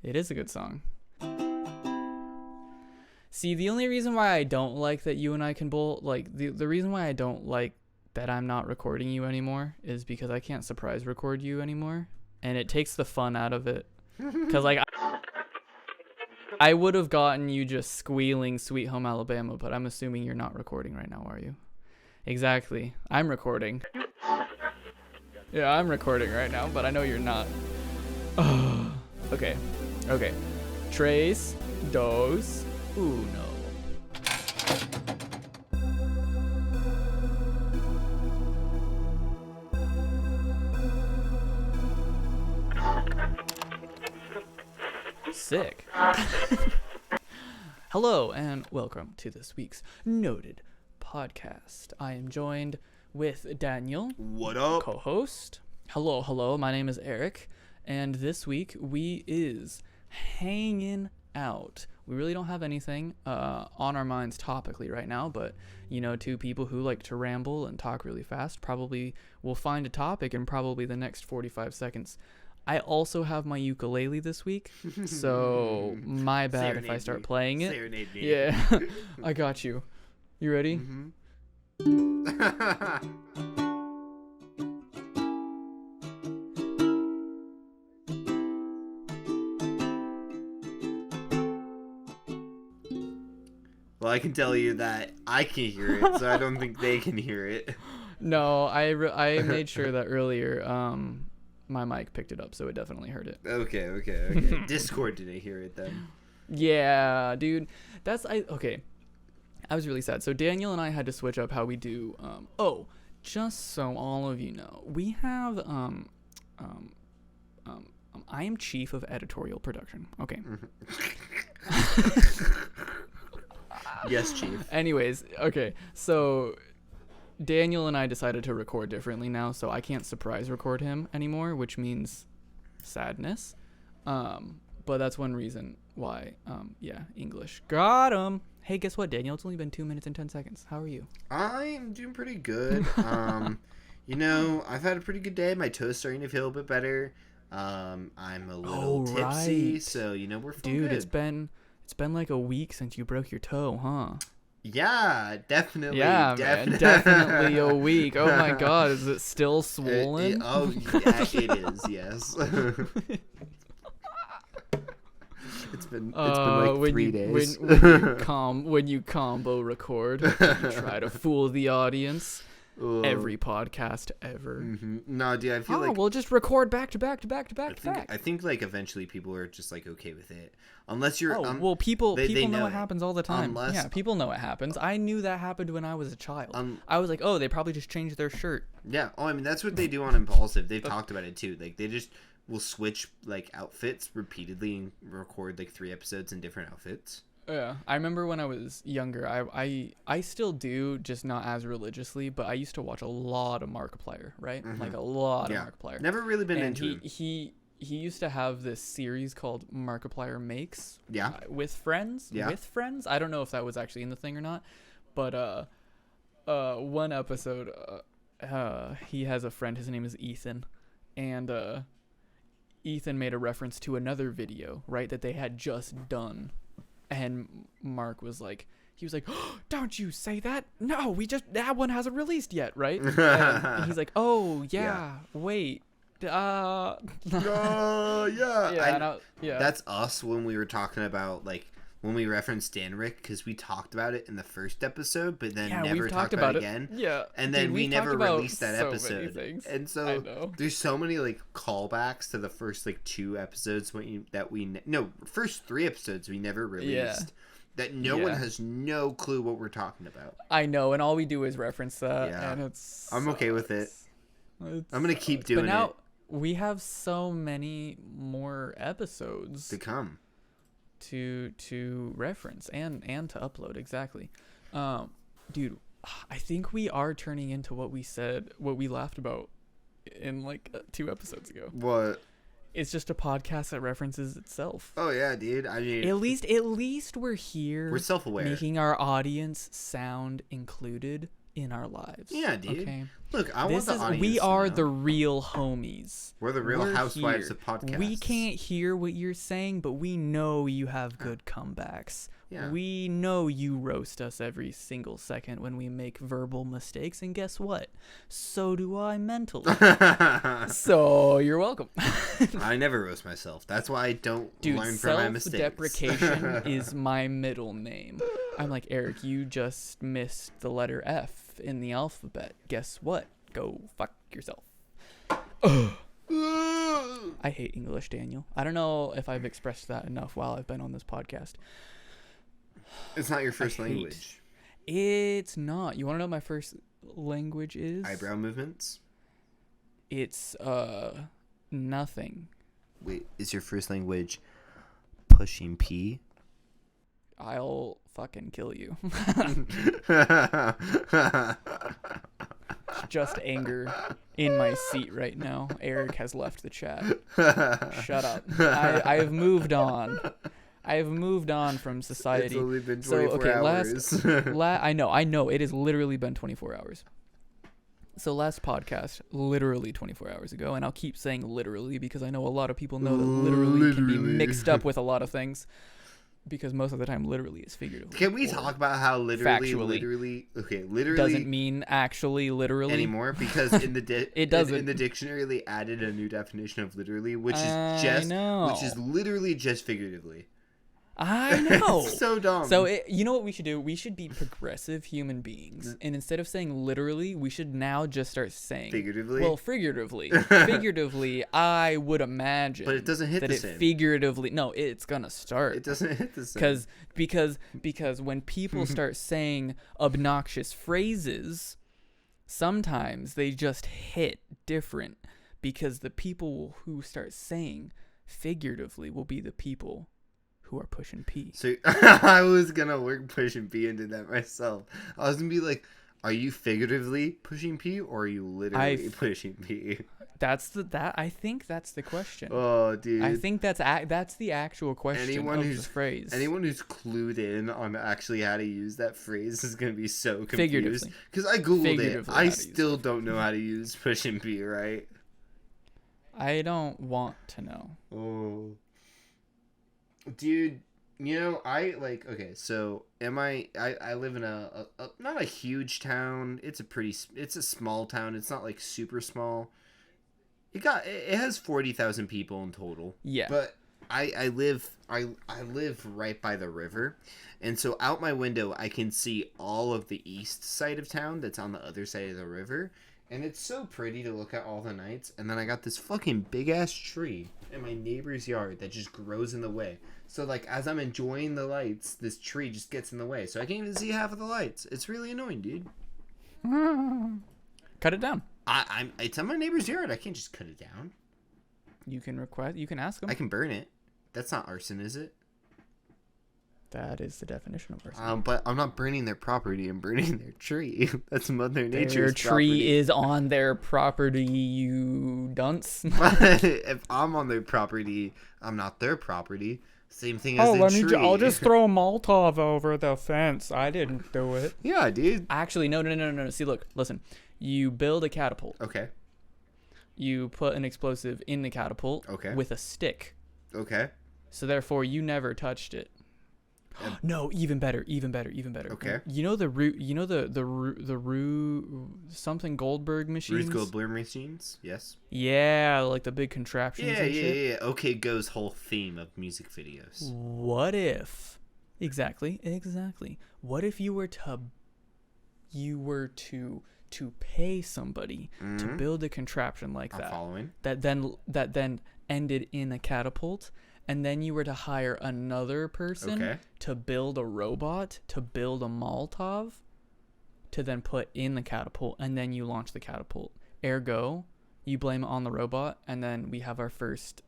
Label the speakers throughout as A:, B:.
A: It is a good song. See, the only reason why I don't like that you and I can both, like, the reason why I don't like that I'm not recording you anymore is because I can't surprise record you anymore. And it takes the fun out of it. Because, like, I would have gotten you just squealing Sweet Home Alabama, but I'm assuming you're not recording right now, are you? Exactly. I'm recording. Yeah, I'm recording right now, but I know you're not. Okay. Tres, dos, uno. Sick. Hello and welcome to this week's Noted podcast. I am joined with Daniel.
B: What up?
A: Co-host. Hello. My name is Eric, and this week we is hanging out. We really don't have anything on our minds topically right now, but you know, two people who like to ramble and talk really fast probably will find a topic in probably the next 45 seconds. I also have my ukulele this week, so my bad
B: Serenade
A: if I start
B: me.
A: playing it.
B: Serenade me.
A: Yeah, I got you. You ready?
B: Well, I can tell you that I can hear it, so I don't think they can hear it.
A: No, I made sure that earlier my mic picked it up, so it definitely heard it.
B: Okay. Discord didn't hear it then.
A: Yeah, dude. Okay. I was really sad. So Daniel and I had to switch up how we do just so all of you know, we have I am chief of editorial production. Okay.
B: Yes, Chief.
A: Anyways, okay. So Daniel and I decided to record differently now, so I can't surprise record him anymore, which means sadness. But that's one reason why. Yeah, English. Got him. Hey, guess what, Daniel? It's only been 2 minutes and 10 seconds. How are you?
B: I'm doing pretty good. You know, I've had a pretty good day. My toe's starting to feel a bit better. I'm a little tipsy,
A: right.
B: so you know we're feeling
A: Dude,
B: good.
A: it's been like a week since you broke your toe, huh?
B: Yeah, definitely.
A: Yeah, man, definitely a week. Oh my God, is it still swollen?
B: Yeah, it is. Yes. It's been like 3 days.
A: when you combo record, you try to fool the audience. Every podcast ever.
B: Mm-hmm. No, dude, I feel like
A: we'll just record back to back.
B: I think like eventually people are just like okay with it, unless you're.
A: People
B: they
A: know
B: know
A: it happens all the time. Yeah, people know it happens. I knew that happened when I was a child. I was like, oh, they probably just changed their shirt.
B: Yeah. Oh, I mean that's what they do on Impulsive. They've talked about it too. Like they just will switch like outfits repeatedly and record like 3 episodes in different outfits.
A: Yeah, I remember when I was younger, I still do, just not as religiously, but I used to watch a lot of Markiplier, right?
B: Mm-hmm.
A: Like a lot of Markiplier.
B: Never really been
A: and
B: into him.
A: he used to have this series called Markiplier Makes.
B: Yeah.
A: With friends.
B: Yeah.
A: With friends. I don't know if that was actually in the thing or not, but one episode, he has a friend. His name is Ethan, and Ethan made a reference to another video, right, that they had just done. And Mark was like, oh, don't you say that. No, that one hasn't released yet, right? And he's like, oh, yeah. Wait.
B: Yeah.
A: Yeah.
B: That's us when we were talking about, like, when we referenced Danrick, because we talked about it in the first episode, but then never talked about it again.
A: Yeah.
B: And then we never released that episode. And so there's so many, like, callbacks to the first, like, 2 episodes first 3 episodes we never released. That no one has no clue what we're talking about.
A: I know, and all we do is reference that, and
B: I'm okay with it. I'm going to keep doing it.
A: But now we have so many more episodes
B: to come.
A: To reference and to upload. Exactly. Dude, I think we are turning into what we laughed about in like 2 episodes ago.
B: What?
A: It's just a podcast that references itself.
B: Oh yeah, dude. I mean,
A: at least we're here.
B: We're self-aware,
A: making our audience sound included in our lives.
B: Yeah, dude. Okay? Look,
A: we are the real homies.
B: We're the real housewives of podcasts.
A: We can't hear what you're saying, but we know you have good comebacks. Yeah. We know you roast us every single second when we make verbal mistakes, and guess what? So do I mentally. So you're welcome.
B: I never roast myself. That's why I don't learn from my mistakes.
A: Self-deprecation is my middle name. I'm like, Eric, you just missed the letter F in the alphabet. Guess what? Go fuck yourself. I hate English, Daniel. I don't know if I've expressed that enough while I've been on this podcast.
B: It's not your first language.
A: It's not. You want to know what my first language is?
B: Eyebrow movements?
A: It's nothing.
B: Wait, is your first language pushing P?
A: I'll fucking kill you. Just anger in my seat right now. Eric has left the chat. Shut up. I have moved on. I have moved on from society. It's
B: only been 24 hours.
A: I know. It has literally been 24 hours. So last podcast, literally 24 hours ago, and I'll keep saying literally because I know a lot of people know that literally can be mixed up with a lot of things. Because most of the time, literally is figuratively.
B: Can we talk about how literally
A: doesn't mean actually literally
B: anymore? Because in the
A: it doesn't.
B: In the dictionary, they added a new definition of literally, which is literally just figuratively.
A: I know.
B: So dumb.
A: So you know what we should do? We should be progressive human beings, and instead of saying literally, we should now just start saying
B: figuratively.
A: Well, figuratively. Figuratively, I would imagine.
B: But it doesn't hit
A: that
B: the same.
A: Figuratively, no, it's gonna start.
B: It doesn't hit the same.
A: Because when people start saying obnoxious phrases, sometimes they just hit different. Because the people who start saying figuratively will be the people who are pushing P.
B: So I was gonna work pushing P into that myself. I was gonna be like, are you figuratively pushing P or are you literally pushing P?
A: I think that's the question.
B: Oh, dude.
A: I think that's the actual question of the phrase.
B: Anyone who's clued in on actually how to use that phrase is gonna be so confused. Because I googled it. I still don't know how to use pushing P, right?
A: I don't want to know.
B: Oh. Dude, you know, I live in a not a huge town. It's a small town. It's not like super small. It has 40,000 people in total.
A: Yeah.
B: But I live right by the river. And so out my window I can see all of the east side of town that's on the other side of the river. And it's so pretty to look at all the nights. And then I got this fucking big ass tree in my neighbor's yard that just grows in the way. So like as I'm enjoying the lights, this tree just gets in the way. So I can't even see half of the lights. It's really annoying, dude.
A: Cut it down.
B: It's on my neighbor's yard. I can't just cut it down.
A: You can ask them.
B: I can burn it. That's not arson, is it?
A: That is the definition of arson.
B: But I'm not burning their property. I'm burning their tree. That's Mother Nature's
A: Their tree property. Is on their property, you dunce.
B: If I'm on their property, I'm not their property. Same thing as the tree.
A: I'll just throw a Molotov over the fence. I didn't do it.
B: Yeah, dude.
A: Actually, no. See, look, listen. You build a catapult.
B: Okay.
A: You put an explosive in the catapult.
B: Okay.
A: With a stick.
B: Okay.
A: So therefore, you never touched it. No, even better.
B: Okay.
A: You know the something Goldberg machines?
B: Ruse Goldberg machines? Yes.
A: Yeah, like the big contraptions and shit.
B: Yeah. OK Go's whole theme of music videos.
A: What if... Exactly. What if you were to pay somebody to build a contraption like that?
B: I'm following.
A: That then ended in a catapult? And then you were to hire another person to build a robot, to build a Molotov, to then put in the catapult, and then you launch the catapult. Ergo, you blame it on the robot, and then we have our first,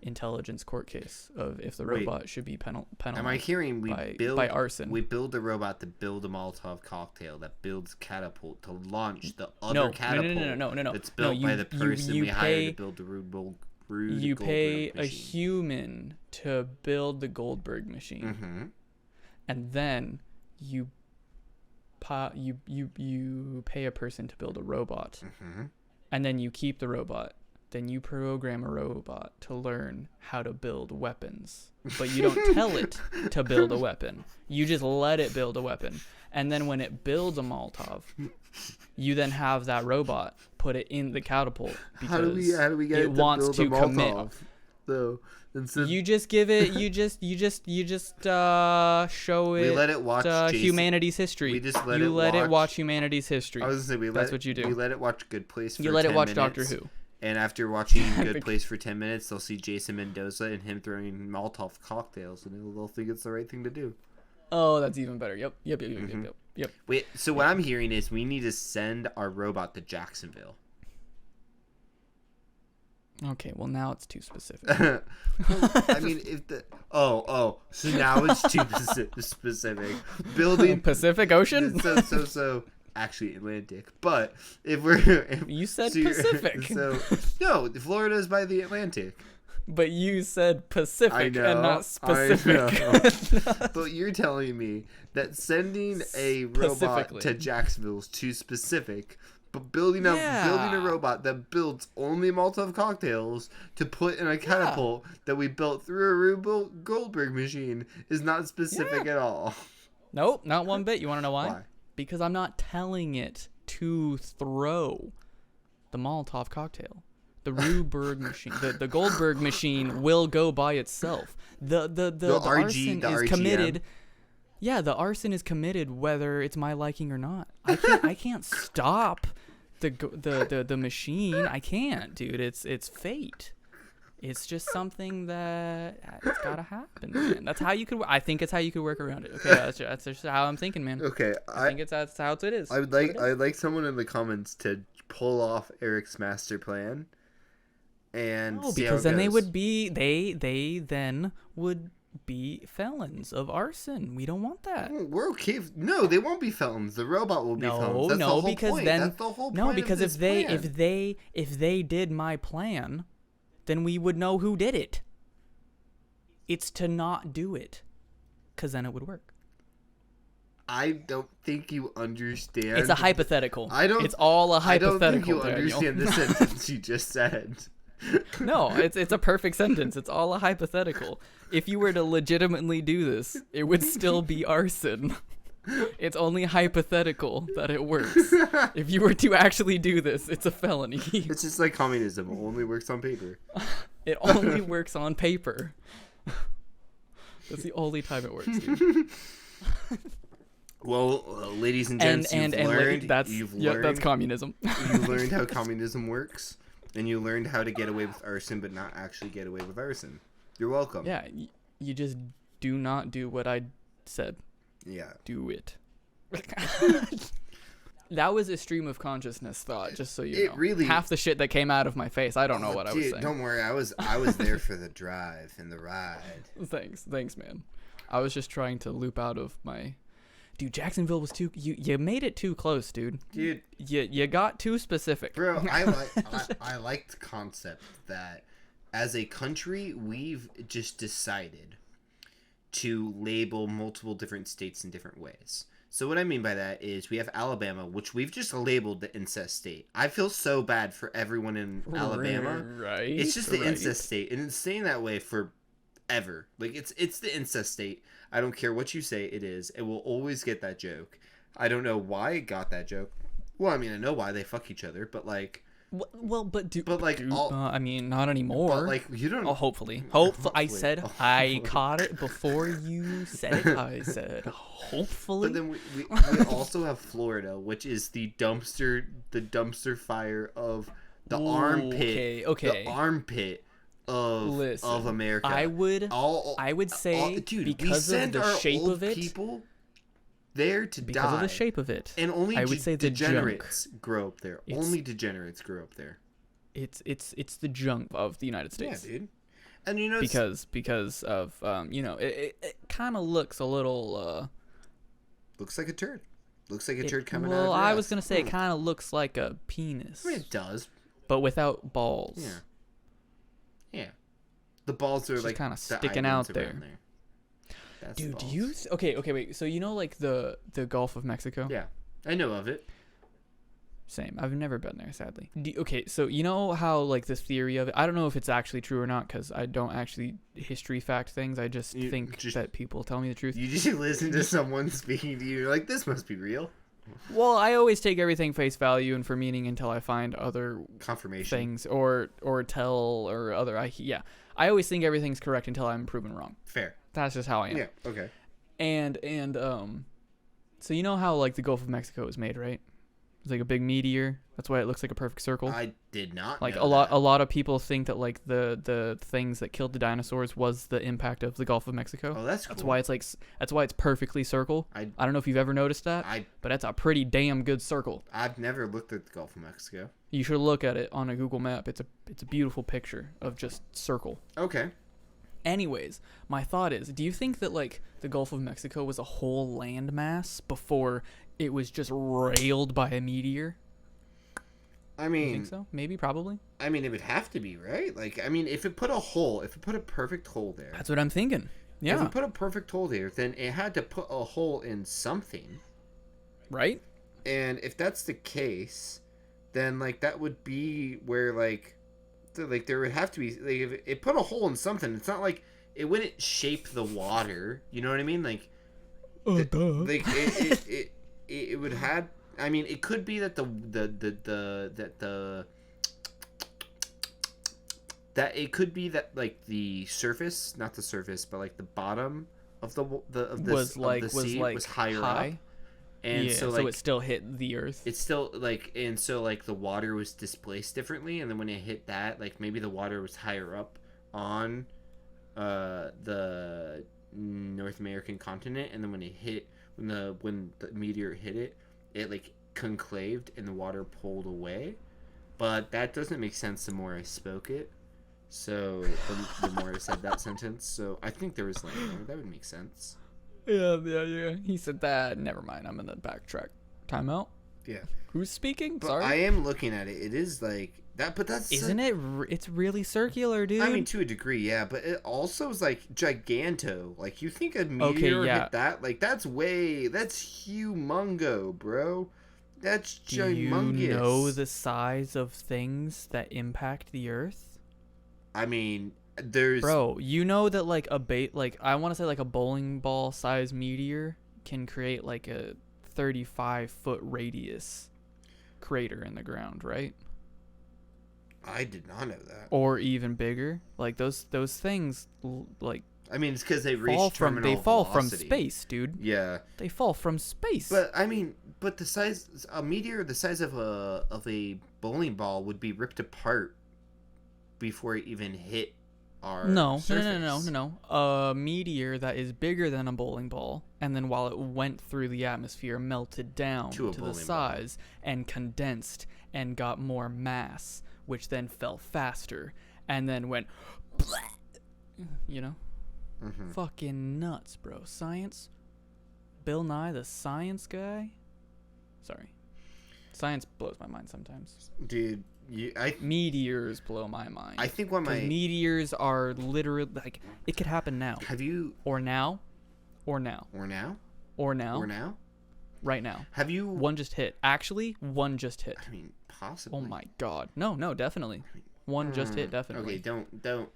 A: intelligence court case of if the robot should be penalized.
B: Am I hearing
A: by arson?
B: We build a robot to build a Molotov cocktail that builds catapult to launch the other catapult.
A: No.
B: That's built by the person we hire to build the Rube
A: You pay a human to build the Goldberg machine, and then you you pay a person to build a robot,
B: Mm-hmm.
A: and then you keep the robot. Then you program a robot to learn how to build weapons. But you don't tell it to build a weapon. You just let it build a weapon. And then when it builds a Molotov, you then have that robot put it in the catapult because
B: how do we get it
A: wants to commit.
B: So
A: you just give it. You just show it.
B: We let it watch
A: humanity's history.
B: We just let
A: it watch humanity's history.
B: I was gonna say
A: that's what you do.
B: We let it watch Good Place.
A: You let it watch
B: minutes,
A: Doctor Who.
B: And after watching Good Place for 10 minutes, they'll see Jason Mendoza and him throwing Molotov cocktails, and they'll think it's the right thing to do.
A: Oh, that's even better. Yep.
B: Wait, so what I'm hearing is we need to send our robot to Jacksonville.
A: Okay, well now it's too specific.
B: I mean, if the so now it's too specific. Building
A: Pacific Ocean.
B: So actually Atlantic, but
A: you said Pacific.
B: No, Florida's by the Atlantic.
A: But you said Pacific and not specific.
B: But you're telling me that sending a robot to Jacksonville is too specific. But building a robot that builds only Molotov cocktails to put in a catapult that we built through a Rube Goldberg machine is not specific at all.
A: Nope, not one bit. You want to know why?
B: Why?
A: Because I'm not telling it to throw the Molotov cocktail. The Ruberg machine, the Goldberg machine will go by itself. The arson is committed. Yeah, the arson is committed whether it's my liking or not. I can't stop the machine. I can't, dude. It's fate. It's just something that it's gotta happen, man. That's how you could. I think it's how you could work around it. Okay, that's just how I'm thinking, man.
B: Okay,
A: I think that's how it is.
B: I'd like someone in the comments to pull off Eric's master plan, and
A: because then they then would be felons of arson. We don't want that.
B: We're okay. No, they won't be felons. The robot will be felons. That's the whole point. That's the whole point
A: because
B: of this
A: if they did my plan, then we would know who did it. It's to not do it, because then it would work.
B: I don't think you understand.
A: It's a hypothetical. It's all a hypothetical. I don't think you
B: understand the sentence you just said.
A: No, it's a perfect sentence. It's all a hypothetical. If you were to legitimately do this, it would still be arson. It's only hypothetical that it works. If you were to actually do this, it's a felony.
B: It's just like communism. It only works on paper.
A: It only works on paper. That's the only time it works, dude.
B: Well, ladies and gents, you've learned.
A: That's communism.
B: You learned how communism works, and you learned how to get away with arson, but not actually get away with arson. You're welcome.
A: Yeah, you just do not do what I said.
B: Yeah.
A: Do it. That was a stream of consciousness thought, just so you know.
B: Really,
A: half the shit that came out of my face, I don't know what I was saying.
B: Don't worry, I was there for the drive and the ride.
A: Thanks, man. I was just trying to loop out of my. Dude, Jacksonville was too. You made it too close, dude.
B: Dude,
A: you got too specific.
B: Bro, I like the concept that as a country we've just decided to label multiple different states in different ways. So what I mean by that is we have Alabama, which we've just labeled the incest state. I feel so bad for everyone in Alabama.
A: Right.
B: It's just the incest state, and it's staying that way forever. Like it's the incest state. I don't care what you say it is. It will always get that joke. I don't know why it got that joke. Well, I mean, I know why they fuck each other, but like
A: I mean, not anymore.
B: But like, you don't.
A: Oh, hopefully. I said I caught it before you said it. I said hopefully.
B: But then we also have Florida, which is the dumpster fire of the armpit.
A: Okay.
B: The armpit of America.
A: I would say
B: dude,
A: because of the shape of it.
B: People there to
A: because
B: die.
A: Of the shape of it,
B: and only
A: I would say
B: degenerates grow up there. Only degenerates grow up there.
A: It's the junk of the United States.
B: Yeah, dude. And you know,
A: because of it kind of looks a little
B: looks like a turd. Looks like a turd coming out of
A: your
B: ass.
A: I was gonna say it kind of looks like a penis.
B: I mean, it does,
A: but without balls.
B: Yeah. The balls are
A: just
B: like
A: kind of sticking out there. Dude, do you? Okay, wait. So you know, like the Gulf of Mexico?
B: Yeah, I know of it.
A: Same. I've never been there, sadly. Okay, so you know how like this theory of it, I don't know if it's actually true or not because I don't actually history fact things. I just think that people tell me the truth.
B: You just listen to someone speaking to you, you're like, this must be real.
A: Well, I always take everything face value and for meaning until I find other
B: confirmation
A: things or tell or other. I always think everything's correct until I'm proven wrong.
B: Fair.
A: That's just how I am.
B: Yeah. Okay.
A: And so you know how like the Gulf of Mexico is made, right? It's like a big meteor. That's why it looks like a perfect circle.
B: I did not
A: like
B: know
A: a lot of people think that like the things that killed the dinosaurs was the impact of the Gulf of Mexico.
B: Oh, that's cool.
A: That's why it's perfectly circle. I don't know if you've ever noticed that, but that's a pretty damn good circle.
B: I've never looked at the Gulf of Mexico.
A: You should look at it on a Google map. It's a beautiful picture of just circle.
B: Okay.
A: Anyways, my thought is, do you think that like the Gulf of Mexico was a whole landmass before it was just railed by a meteor?
B: I mean,
A: you think so? Maybe, probably.
B: I mean, it would have to be, right? Like, I mean, if it put a perfect hole there.
A: That's what I'm thinking. Yeah.
B: If it put a perfect hole there, then it had to put a hole in something.
A: Right?
B: And if that's the case, then like that would be where like there would have to be like if it put a hole in something. It's not like it wouldn't shape the water. You know what I mean? Like, like it would have. I mean, it could be that that it could be that like the surface, not the surface, but like the bottom of the sea was higher up, and
A: so it still hit the earth.
B: It's still like, and so like the water was displaced differently, and then when it hit that, like maybe the water was higher up on the North American continent, and then when the meteor hit it, it like conclaved and the water pulled away. But that doesn't make sense the more I spoke it. So the more I said that sentence. So I think there was land there. That would make sense.
A: Yeah. He said that. Never mind. I'm gonna backtrack. Timeout.
B: Yeah.
A: Who's speaking?
B: But
A: sorry.
B: I am looking at it. It is like that, but that's
A: isn't it? It's really circular, dude.
B: I mean, to a degree, yeah. But it also is like giganto. Like you think a meteor hit that? Like that's humongo, bro. That's humongous.
A: Do you know the size of things that impact the Earth?
B: I mean, there's
A: bro. You know that like I want to say like a bowling ball size meteor can create like a 35-foot radius crater in the ground, right?
B: I did not know that.
A: Or even bigger. Like those things like
B: I mean, it's because they reach terminal
A: fall
B: velocity.
A: From space, dude.
B: Yeah.
A: They fall from space.
B: But I mean, a meteor the size of a bowling ball would be ripped apart before it even hit our surface.
A: No. A meteor that is bigger than a bowling ball, and then while it went through the atmosphere, melted down to the size and condensed and got more mass, which then fell faster and then went, you know.
B: Mm-hmm.
A: Fucking nuts, bro. Science. Bill Nye, the science guy. Sorry. Science blows my mind sometimes.
B: Dude,
A: meteors blow my mind.
B: I think
A: meteors are literally like it could happen now.
B: Have you
A: or now?
B: Right now? Have you
A: one just hit? Actually, one just hit.
B: I mean, possibly.
A: Oh my god. No, definitely. One just hit, definitely.
B: Okay, don't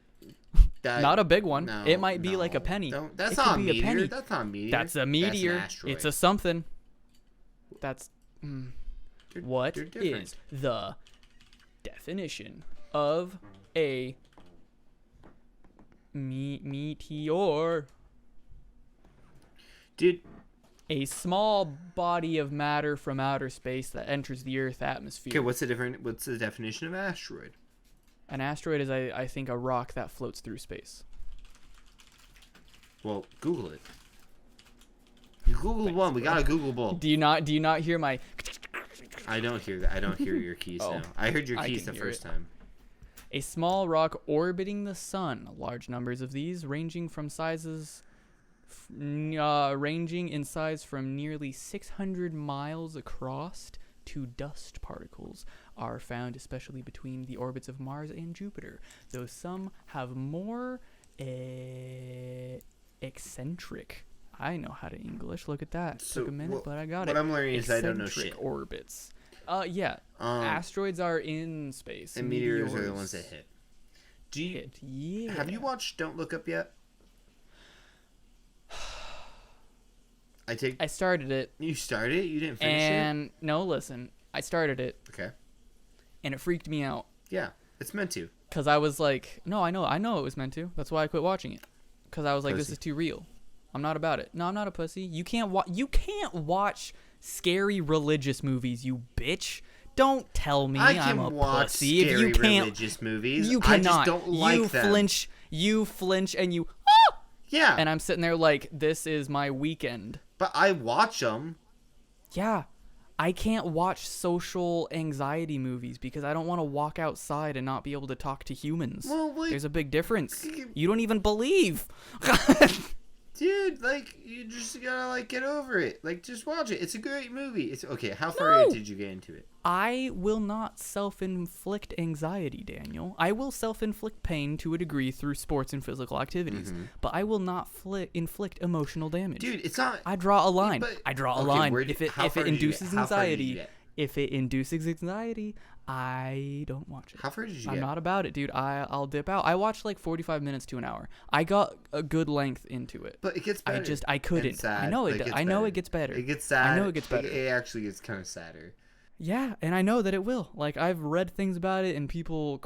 A: not a big one. No, it might be like a penny.
B: That's not a meteor. That's not a meteor.
A: That's a meteor. That's an asteroid. It's a something. That's what is the definition of a meteor?
B: Dude,
A: a small body of matter from outer space that enters the Earth atmosphere.
B: Okay, what's the definition of asteroid?
A: An asteroid is, I think, a rock that floats through space.
B: Well, Google it. You Google one. We got a Google ball.
A: Do you not hear my?
B: I don't hear that. I don't hear your keys now. I heard your keys the first time.
A: A small rock orbiting the sun. Large numbers of these, ranging in size from nearly 600 miles across to dust particles, are found especially between the orbits of Mars and Jupiter, though some have more eccentric. I know how to English. Look at that. So, took a minute, but I got
B: it. What I'm learning
A: is
B: I don't know shit.
A: Orbits. Asteroids are in space.
B: And meteors are the ones that hit. Do you have you watched Don't Look Up yet?
A: I started it.
B: You started it? You didn't finish it?
A: And no, listen. I started it.
B: Okay.
A: And it freaked me out.
B: Yeah, it's meant to.
A: Because I was like, no, I know it was meant to. That's why I quit watching it. Because I was like, this is too real. I'm not about it. No, I'm not a pussy. You can't watch scary religious movies, you bitch. Don't tell me I'm a pussy if you can't.
B: Religious movies.
A: You cannot.
B: I just don't like them.
A: You flinch, and you.
B: Yeah.
A: And I'm sitting there like, this is my weekend.
B: But I watch them.
A: Yeah. I can't watch social anxiety movies because I don't want to walk outside and not be able to talk to humans.
B: Well, like,
A: there's a big difference. You don't even believe.
B: Dude, like, you just gotta, like, get over it. Like, just watch it. It's a great movie. It's okay. How far did you get into it?
A: I will not self-inflict anxiety, Daniel. I will self-inflict pain to a degree through sports and physical activities, but I will not inflict emotional damage.
B: Dude, it's not.
A: I draw a line. I draw a line. If it induces anxiety, I don't watch it.
B: How far did you get?
A: I'm not about it, dude. I'll dip out. I watched like 45 minutes to an hour. I got a good length into it.
B: But it gets better.
A: I couldn't. I know it. I know it gets better.
B: It gets sad.
A: I know it gets better.
B: It actually gets kind of sadder.
A: Yeah, and I know that it will. Like, I've read things about it, and people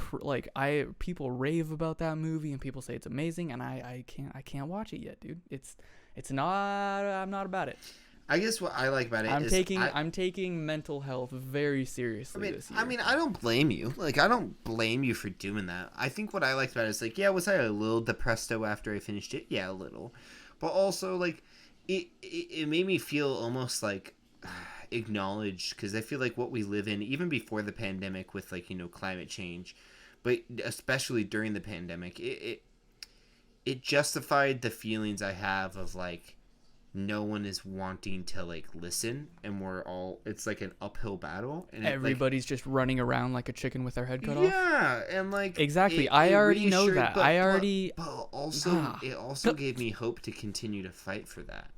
A: people rave about that movie, and people say it's amazing, and I can't watch it yet, dude. It's not. I'm not about it.
B: I guess what I like about it
A: I'm taking mental health very seriously this year.
B: I mean, I don't blame you. Like, I don't blame you for doing that. I think what I liked about it is, like, yeah, was I a little depresto after I finished it? Yeah, a little. But also, like, it made me feel almost like acknowledged, because I feel like what we live in, even before the pandemic with, like, you know, climate change, but especially during the pandemic, it justified the feelings I have of, like, no one is wanting to, like, listen, and it's like an uphill battle, and
A: everybody's just running around like a chicken with their head cut off.
B: Yeah, and like,
A: exactly. I already know that.
B: But also, it also gave me hope to continue to fight for that.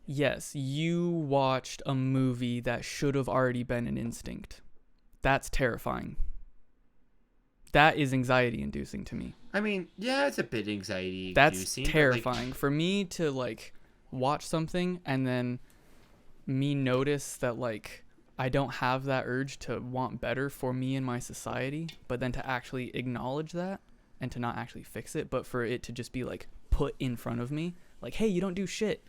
A: Yes, you watched a movie that should have already been an instinct. That's terrifying. That is anxiety-inducing to me.
B: I mean, yeah, it's a bit anxiety-inducing.
A: That's terrifying. Like, for me to, like, watch something and then me notice that, like, I don't have that urge to want better for me and my society, but then to actually acknowledge that and to not actually fix it, but for it to just be, like, put in front of me, like, hey, you don't do shit.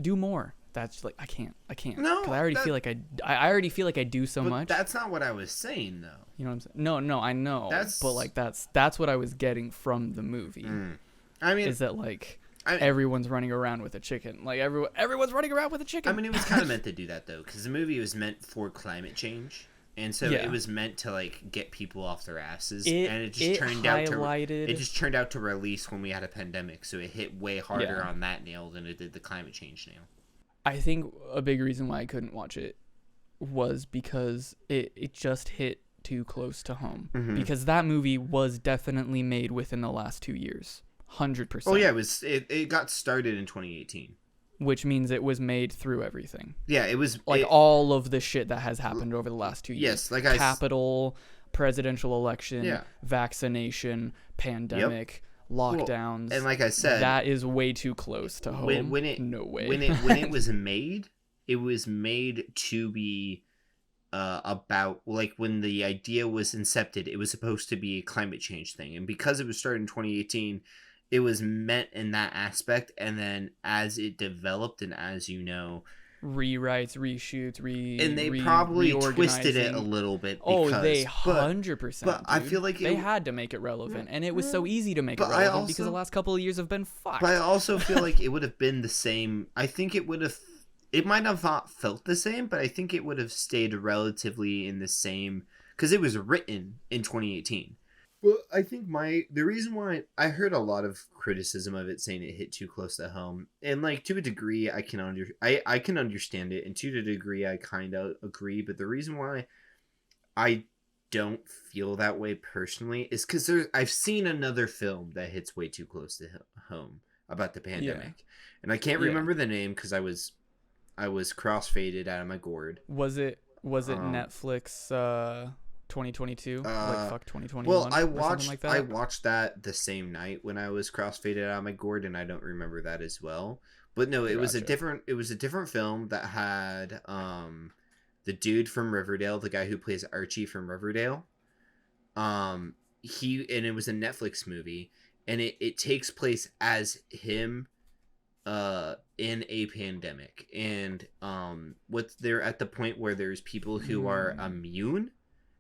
A: Do more. That's like, I can't.
B: No,
A: because I already feel like I already feel like I do so much.
B: That's not what I was saying, though.
A: You know what I'm saying? No, I know. But like, that's what I was getting from the movie.
B: I mean,
A: is that like everyone's running around with a chicken? Like everyone's running around with a chicken.
B: I mean, it was kind of meant to do that though, because the movie was meant for climate change. And so it was meant to, like, get people off their asses, and it just turned out to release when we had a pandemic, so it hit way harder on that nail than it did the climate change nail.
A: I think a big reason why I couldn't watch it was because it just hit too close to home. Because that movie was definitely made within the last 2 years, 100%.
B: Oh yeah, it got started in 2018.
A: Which means it was made through everything.
B: Yeah, it was
A: like all of the shit that has happened over the last 2 years.
B: Yes, like
A: Capitol, presidential election, vaccination, pandemic, lockdowns.
B: And like I said,
A: that is way too close to home. No way.
B: When it was made, it was made to be about, like, when the idea was incepted, it was supposed to be a climate change thing, and because it was started in 2018. It was meant in that aspect, and then as it developed, and as you know,
A: rewrites, reshoots,
B: and they probably twisted it a little bit.
A: They 100%.
B: But I feel like
A: they had to make it relevant, and it was so easy to make it relevant because the last couple of years have been fucked.
B: But I also feel like it would have been the same. I think it would have. It might have not felt the same, but I think it would have stayed relatively in the same because it was written in 2018. Well, I think the reason why I heard a lot of criticism of it saying it hit too close to home, and like to a degree I can understand it, and to a degree I kind of agree, but the reason why I don't feel that way personally is because I've seen another film that hits way too close to home, about the pandemic, and I can't remember the name because I was crossfaded out of my gourd.
A: Was it Netflix 2022 like fuck 2021?
B: Well, I watched that the same night when I was crossfaded out of my gourd, and I don't remember that as well. But no, it was a different film that had the dude from Riverdale, the guy who plays Archie from Riverdale. And it was a Netflix movie, and it takes place as him in a pandemic, and they're at the point where there's people who are immune,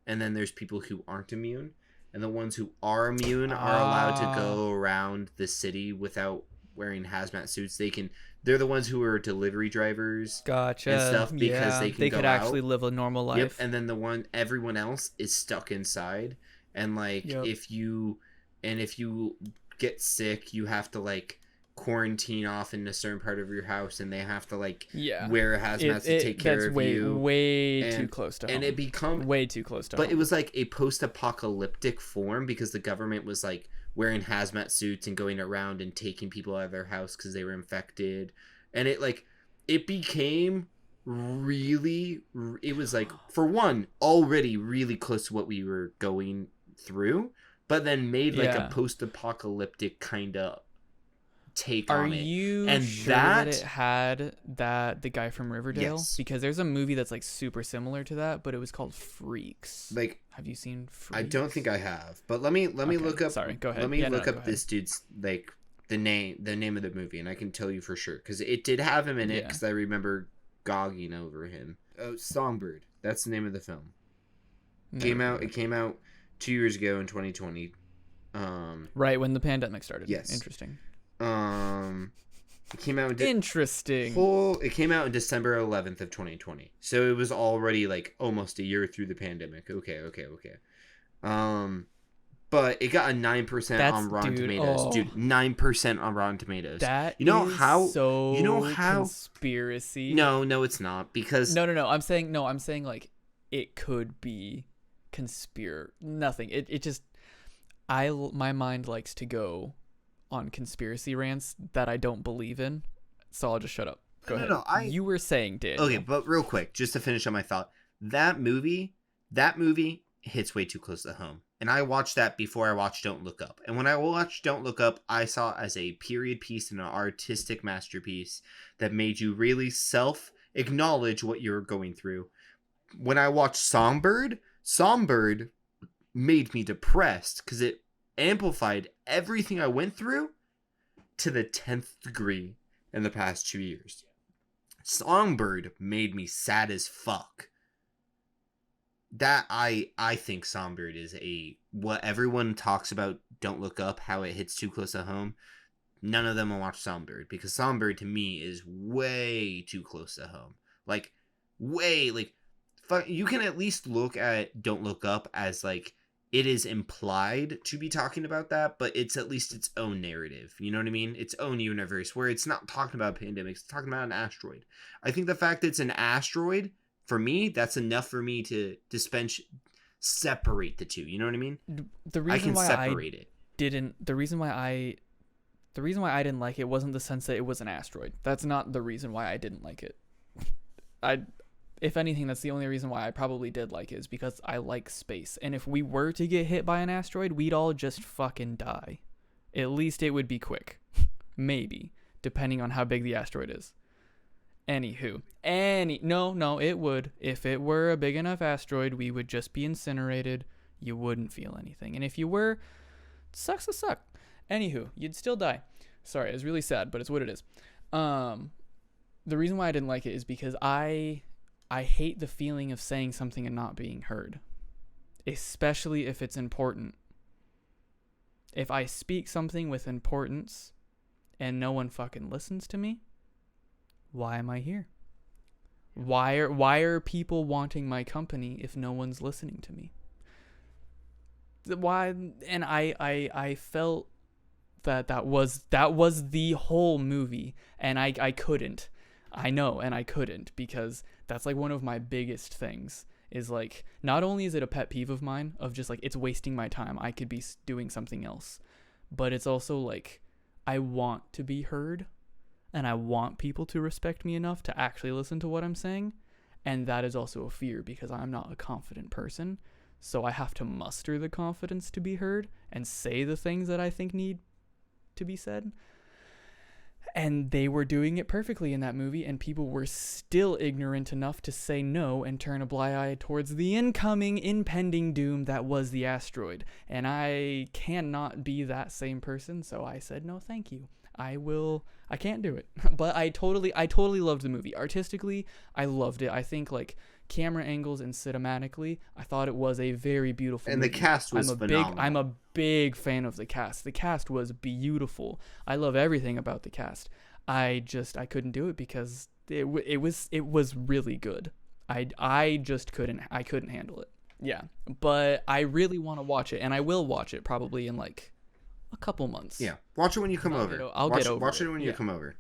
B: and then there's people who aren't immune, and the ones who are immune are allowed to go around the city without wearing hazmat suits. They're the ones who are delivery drivers, and stuff, because they could actually
A: live a normal life.
B: Yep. And then everyone else is stuck inside, and like if you get sick, you have to like quarantine off in a certain part of your house, and they have to like wear hazmat to take care of you.
A: Way too close to home.
B: And it become
A: way too close to
B: but
A: home.
B: It was like a post-apocalyptic form, because the government was like wearing hazmat suits and going around and taking people out of their house because they were infected, and it became really, it was like, for one, already really close to what we were going through, but then made like a post-apocalyptic kind of take on it. Are you
A: sure that it had the guy from Riverdale? Yes. Because there's a movie that's like super similar to that, but it was called Freaks.
B: Like,
A: have you seen Freaks?
B: I don't think I have, but let me look up.
A: Sorry, go ahead.
B: Let me look up this dude's like the name of the movie, and I can tell you for sure because it did have him in it, because I remember gogging over him. Oh, Songbird. That's the name of the film. It came out 2 years ago in 2020.
A: Right when the pandemic started.
B: Yes.
A: Interesting.
B: It came out
A: It
B: came out in December 11th of 2020. So it was already like almost a year through the pandemic. Okay. But it got a 9% on Rotten Tomatoes. Dude, 9% on Rotten Tomatoes.
A: That conspiracy.
B: No, it's not, because
A: No. I'm saying like it could be nothing. It just my mind likes to go on conspiracy rants that I don't believe in, so I'll just shut up. Go ahead. You were saying, Daniel.
B: Okay, but real quick, just to finish on my thought, that movie hits way too close to home. And I watched that before I watched Don't Look Up. And when I watched Don't Look Up, I saw it as a period piece and an artistic masterpiece that made you really acknowledge what you were going through. When I watched Songbird made me depressed because it amplified everything I went through to the 10th degree in the past 2 years. Songbird made me sad as fuck. That I think Songbird is what everyone talks about Don't Look Up, how it hits too close to home. None of them will watch Songbird, because Songbird to me is way too close to home. Like, you can at least look at Don't Look Up as like, it is implied to be talking about that, but it's at least its own narrative. You know what I mean? Its own universe, where it's not talking about pandemics, it's talking about an asteroid. I think the fact that it's an asteroid, for me, that's enough for me to separate the two. You know what I mean?
A: The reason why I didn't like it wasn't the sense that it was an asteroid. That's not the reason why I didn't like it. If anything, that's the only reason why I probably did like it, is because I like space. And if we were to get hit by an asteroid, we'd all just fucking die. At least it would be quick. Maybe. Depending on how big the asteroid is. Anywho. No, it would. If it were a big enough asteroid, we would just be incinerated. You wouldn't feel anything. And if you were, it sucks to suck. Anywho, you'd still die. Sorry, it's really sad, but it's what it is. The reason why I didn't like it is because I hate the feeling of saying something and not being heard, especially if it's important. If I speak something with importance and no one fucking listens to me, why am I here? Why are people wanting my company if no one's listening to me? Why? And I felt that was the whole movie, and I couldn't. I know, and I couldn't, because that's like one of my biggest things, is like, not only is it a pet peeve of mine of just like, it's wasting my time, I could be doing something else, but it's also like, I want to be heard, and I want people to respect me enough to actually listen to what I'm saying. And that is also a fear because I'm not a confident person. So I have to muster the confidence to be heard and say the things that I think need to be said. And they were doing it perfectly in that movie, and people were still ignorant enough to say no and turn a blind eye towards the impending doom that was the asteroid. And I cannot be that same person, so I said no thank you. I can't do it. But I totally loved the movie. Artistically, I loved it. I think like camera angles and cinematically, I thought it was a very beautiful
B: and
A: movie.
B: The cast was phenomenal.
A: I'm a big fan of the cast. The cast was beautiful. I love everything about the cast. I couldn't do it because it was really good. I couldn't handle it. Yeah. But I really want to watch it, and I will watch it probably in like a couple months.
B: Yeah. Watch it when you come over.
A: I'll get over it.
B: Watch it when you come over.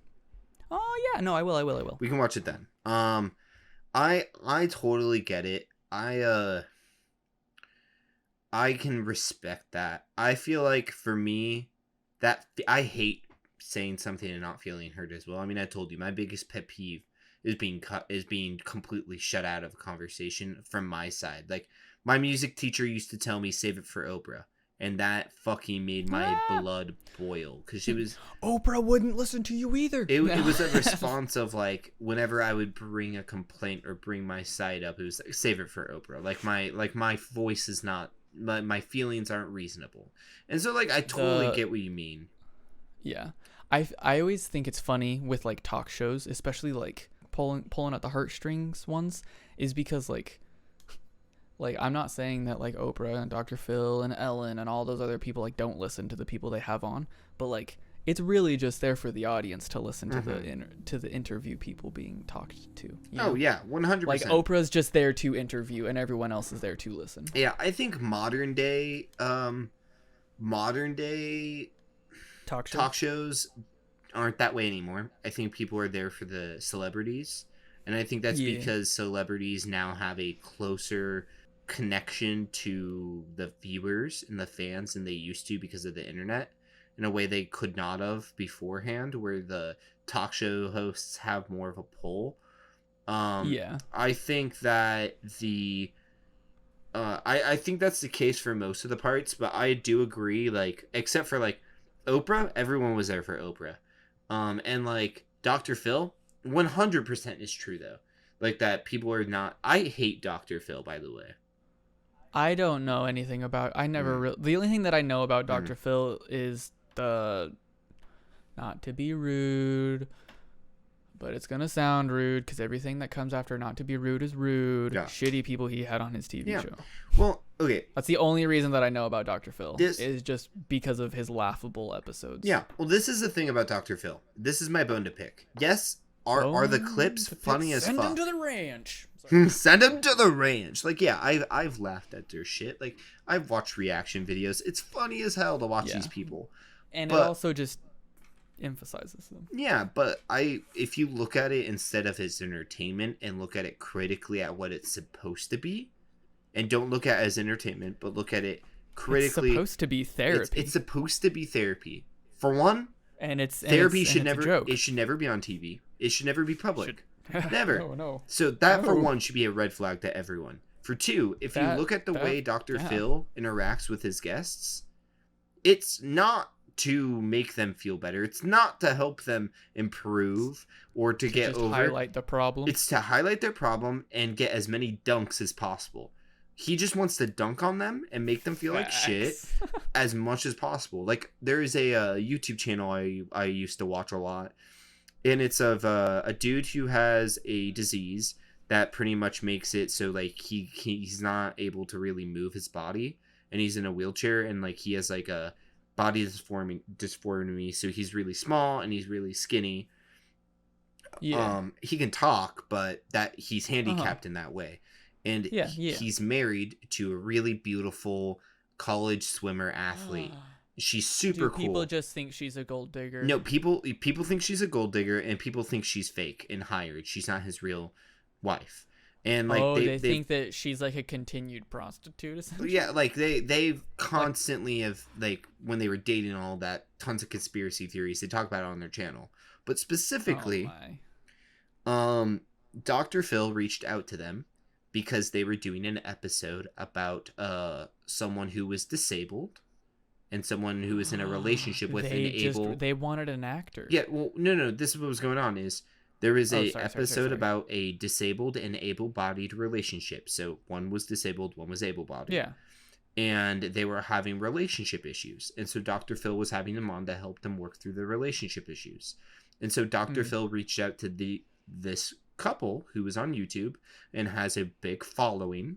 A: Oh yeah, no, I will.
B: We can watch it then. I totally get it. I can respect that. I feel like for me, that I hate saying something and not feeling heard as well. I mean, I told you my biggest pet peeve is being completely shut out of a conversation from my side. Like my music teacher used to tell me, save it for Oprah. And that fucking made my blood boil because she was.
A: Oprah wouldn't listen to you either.
B: It was a response of like whenever I would bring a complaint or bring my side up, it was like, save it for Oprah. Like my voice is not, my feelings aren't reasonable, and so like I totally get what you mean.
A: Yeah, I always think it's funny with like talk shows, especially like pulling at the heartstrings ones, is because like I'm not saying that like Oprah and Dr. Phil and Ellen and all those other people like don't listen to the people they have on, but like it's really just there for the audience to listen to the interview people being talked to.
B: Oh yeah, 100%.
A: Like Oprah's just there to interview and everyone else is there to listen.
B: Yeah, I think modern day talk shows aren't that way anymore. I think people are there for the celebrities, and I think that's because celebrities now have a closer connection to the viewers and the fans than they used to because of the internet in a way they could not have beforehand, where the talk show hosts have more of a pull. I think that I think that's the case for most of the parts, but I do agree, like, except for like Oprah, everyone was there for Oprah. And like Dr. Phil, 100% is true though. Like that people are not. I hate Dr. Phil, by the way.
A: I don't know anything about. I never. The only thing that I know about Dr. Phil is the. Not to be rude, but it's gonna sound rude because everything that comes after "not to be rude" is rude. Yeah. Shitty people he had on his TV show.
B: Well, okay.
A: That's the only reason that I know about Dr. Phil. Is just because of his laughable episodes.
B: Yeah. Well, this is the thing about Dr. Phil. This is my bone to pick. Yes. Are the clips funny as fuck?
A: Send him to the ranch.
B: Send him to the ranch. Like, yeah, I've laughed at their shit. Like, I've watched reaction videos. It's funny as hell to watch these people.
A: And it also just emphasizes them.
B: Yeah, but if you look at it instead of as entertainment and look at it critically at what it's supposed to be, and don't look at it as entertainment, but look at it critically.
A: It's supposed to be therapy.
B: It's supposed to be therapy. For one,
A: therapy
B: should never be on TV. It should never be public. Never.
A: No.
B: So that for one should be a red flag to everyone. For two, if you look at the way Dr. Phil interacts with his guests, it's not to make them feel better. It's not to help them improve or to get over.
A: Highlight the problem.
B: It's to highlight their problem and get as many dunks as possible. He just wants to dunk on them and make them feel like shit as much as possible. Like there is a YouTube channel I used to watch a lot. And it's of a dude who has a disease that pretty much makes it so like he's not able to really move his body, and he's in a wheelchair, and like he has like a body dysphoria, so he's really small and he's really skinny. Yeah. He can talk, but that he's handicapped in that way, and he's married to a really beautiful college swimmer athlete. She's super cool.
A: People just think she's a gold digger.
B: No, people think she's a gold digger, and people think she's fake and hired. She's not his real wife. And like
A: they think that she's like a continued prostitute, essentially.
B: Yeah, like they constantly have, like, when they were dating and all that, tons of conspiracy theories. They talk about it on their channel. But specifically, Dr. Phil reached out to them because they were doing an episode about someone who was disabled and someone who was in a relationship with
A: they wanted an actor.
B: Yeah, well, no, this is what was going on is there was a episode about a disabled and able-bodied relationship. So one was disabled, one was able-bodied.
A: Yeah.
B: And they were having relationship issues. And so Dr. Phil was having them on to help them work through the relationship issues. And so Dr. Phil reached out to this couple who was on YouTube and has a big following.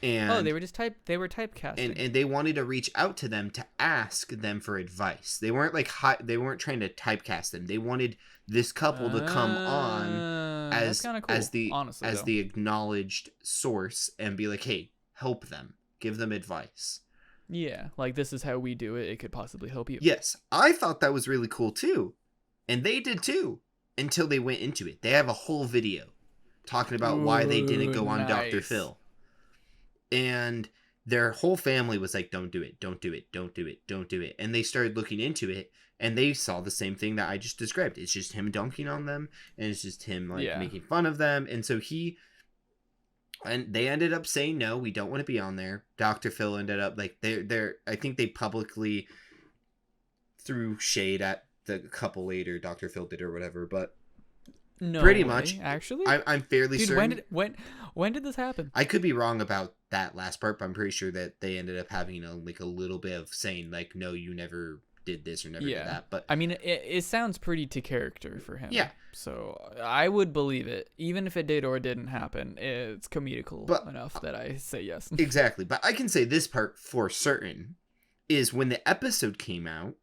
B: And
A: they were typecasting.
B: And they wanted to reach out to them to ask them for advice. They weren't they weren't trying to typecast them. They wanted this couple to come on as cool, as the acknowledged source and be like, "Hey, help them. Give them advice."
A: Yeah, like, this is how we do it. It could possibly help you.
B: Yes, I thought that was really cool too. And they did too, until they went into it. They have a whole video talking about why they didn't go on Dr. Phil. And their whole family was like, don't do it, don't do it, don't do it, don't do it. And they started looking into it, and they saw the same thing that I just described. It's just him dunking on them, and it's just him making fun of them. And so they ended up saying, no, we don't want to be on there. Dr. Phil ended up, like, I think they publicly threw shade at the couple later. Dr. Phil did or whatever, but
A: no,
B: pretty much,
A: actually,
B: I'm fairly certain.
A: When did this happen?
B: I could be wrong about that last part, but I'm pretty sure that they ended up having a little bit of saying, like, no, you never did this or never did that. But
A: I mean, it sounds pretty to character for him.
B: Yeah.
A: So I would believe it, even if it did or didn't happen. It's comedical enough that I say yes.
B: Exactly, but I can say this part for certain is when the episode came out,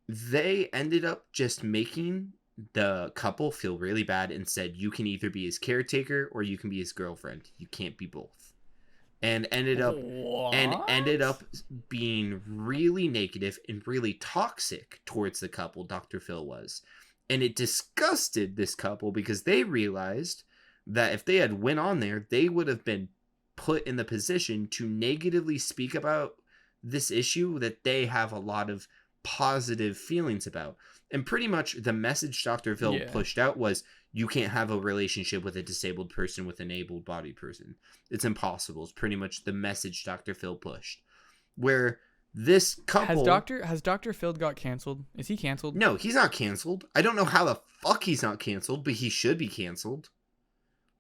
B: they ended up just making the couple feel really bad and said, you can either be his caretaker or you can be his girlfriend. You can't be both. And ended up being really negative and really toxic towards the couple. Dr. Phil was. And it disgusted this couple because they realized that if they had went on there, they would have been put in the position to negatively speak about this issue that they have a lot of positive feelings about. And pretty much the message Dr. Phil pushed out was, you can't have a relationship with a disabled person with an able-bodied person. It's impossible. It's pretty much the message Dr. Phil pushed. Where this couple...
A: Has Dr. Phil got canceled? Is he canceled?
B: No, he's not canceled. I don't know how the fuck he's not canceled, but he should be canceled.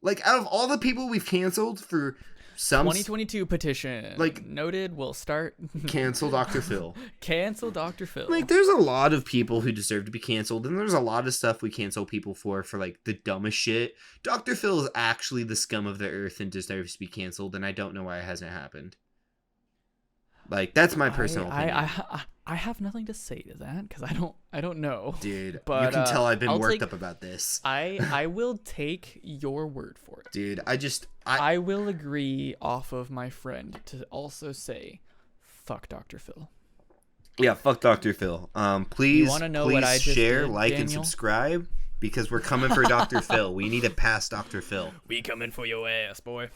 B: Like, out of all the people we've canceled for...
A: 2022 petition. Like, noted, we'll start.
B: Cancel Dr. Phil.
A: Cancel Dr. Phil.
B: Like, there's a lot of people who deserve to be canceled, and there's a lot of stuff we cancel people for like, the dumbest shit. Dr. Phil is actually the scum of the earth and deserves to be canceled, and I don't know why it hasn't happened. Like, that's my personal opinion.
A: I have nothing to say to that because I don't know.
B: Dude, but, you can tell I've been worked up about this.
A: I will take your word for it.
B: Dude,
A: I will agree off of my friend to also say, fuck Dr. Phil.
B: Yeah, fuck Dr. Phil. Please share,
A: did,
B: like,
A: Daniel?
B: and subscribe because we're coming for Dr. Phil. We need to pass Dr. Phil.
A: We coming for your ass, boy.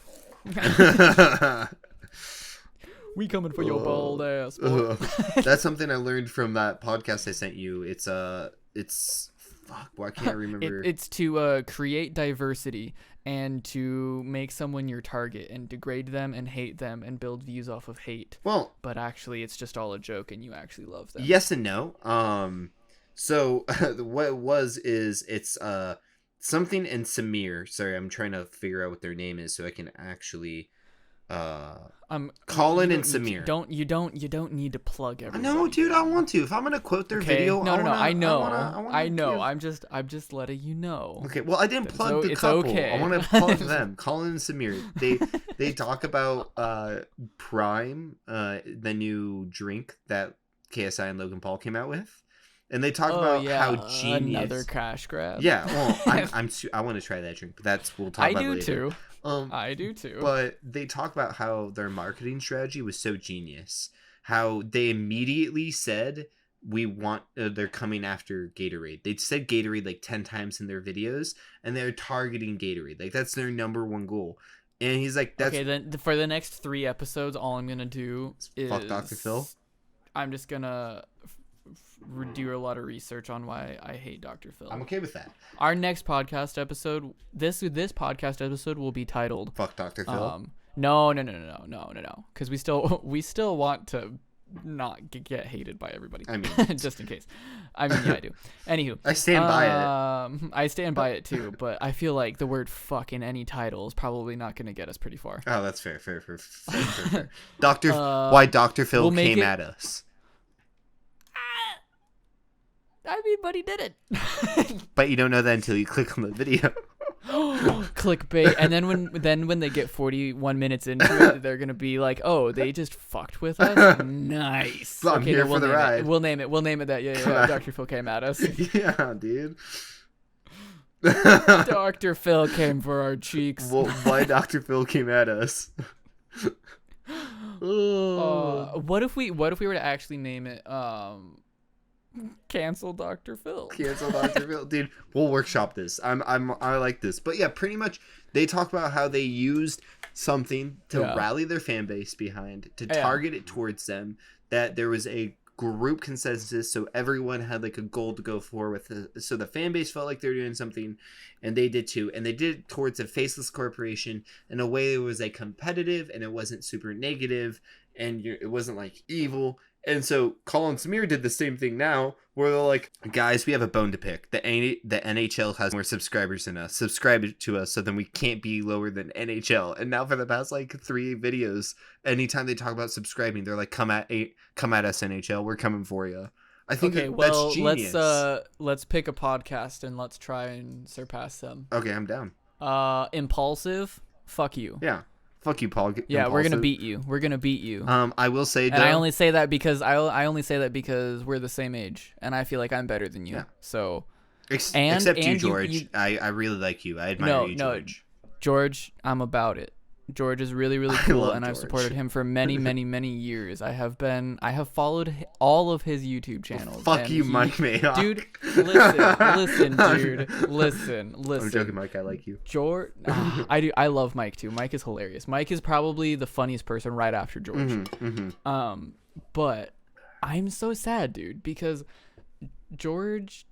A: We coming for your bald ass, boy.
B: That's something I learned from that podcast I sent you. It's fuck, why can't I remember?
A: It's to create diversity and to make someone your target and degrade them and hate them and build views off of hate.
B: Well,
A: but actually it's just all a joke and you actually love them.
B: Yes and no. So what it was is it's something in Samir. Sorry, I'm trying to figure out what their name is so I can actually Colin and Samir.
A: You don't need to plug everything.
B: No, dude, I want to. If I'm gonna quote their video,
A: I know. I'm just letting you know.
B: Okay, well, I didn't plug the couple. Okay. I want to plug them. Colin and Samir. They talk about Prime, the new drink that KSI and Logan Paul came out with. And they talk about how genius.
A: Another cash grab.
B: Yeah, well, I want to try that drink, but we'll talk about later.
A: Too. I do too.
B: But they talk about how their marketing strategy was so genius. How they immediately said they're coming after Gatorade. They said Gatorade like 10 times in their videos, and they're targeting Gatorade. Like that's their number one goal. And he's like, that's
A: okay. Then for the next 3 episodes, all I'm gonna do is
B: fuck Dr. Phil.
A: I'm just gonna do a lot of research on why I hate Dr. Phil.
B: I'm okay with that.
A: Our next podcast episode, this podcast episode will be titled
B: "Fuck Dr. Phil."
A: No, because we still want to not get hated by everybody.
B: I mean,
A: just in case. I mean, yeah, I do. Anywho,
B: I stand by it.
A: I stand by it too, but I feel like the word "fuck" in any title is probably not going to get us pretty far.
B: Oh, that's fair. Why Dr. Phil came at us.
A: I mean, but he did it.
B: But you don't know that until you click on the video.
A: Clickbait. And then when they get 41 minutes into it, they're gonna be like, "Oh, they just fucked with us." Nice.
B: I'm here for the ride.
A: We'll name it that. Yeah. Dr. Phil came at us.
B: Yeah, dude.
A: Dr. Phil came for our cheeks.
B: Well, why Dr. Phil came at us?
A: What if we were to actually name it? Cancel Dr. Phil.
B: Cancel Dr. Phil. Dude, we'll workshop this. I like this. But yeah, pretty much they talk about how they used something to rally their fan base behind, to target it towards them, that there was a group consensus, so everyone had like a goal to go for with it. So the fan base felt like they were doing something, and they did too. And they did it towards a faceless corporation in a way that was like competitive, and it wasn't super negative, and it wasn't like evil. And so Colin Samir did the same thing now, where they're like, guys, we have a bone to pick. The NHL has more subscribers than us. Subscribe to us so then we can't be lower than NHL. And now for the past like 3 videos, anytime they talk about subscribing, they're like, come at us, NHL. We're coming for you. I think that's genius.
A: Let's pick a podcast and let's try and surpass them.
B: Okay, I'm down.
A: Impulsive, fuck you.
B: Yeah. Fuck you, Paul.
A: Yeah, Impulsive. We're gonna beat you.
B: I will say,
A: and I only say that because we're the same age, and I feel like I'm better than you. Yeah. So,
B: except you, George. I really like you. I admire you, George.
A: George, I'm about it. George is really, really cool, and I've supported him for many, many, many years. I have followed all of his YouTube channels.
B: Fuck you, Mike Mayock.
A: Dude, listen, dude. Listen.
B: I'm joking, Mike. I like you.
A: George, I do. I love Mike too. Mike is hilarious. Mike is probably the funniest person right after George. But I'm so sad, dude, because George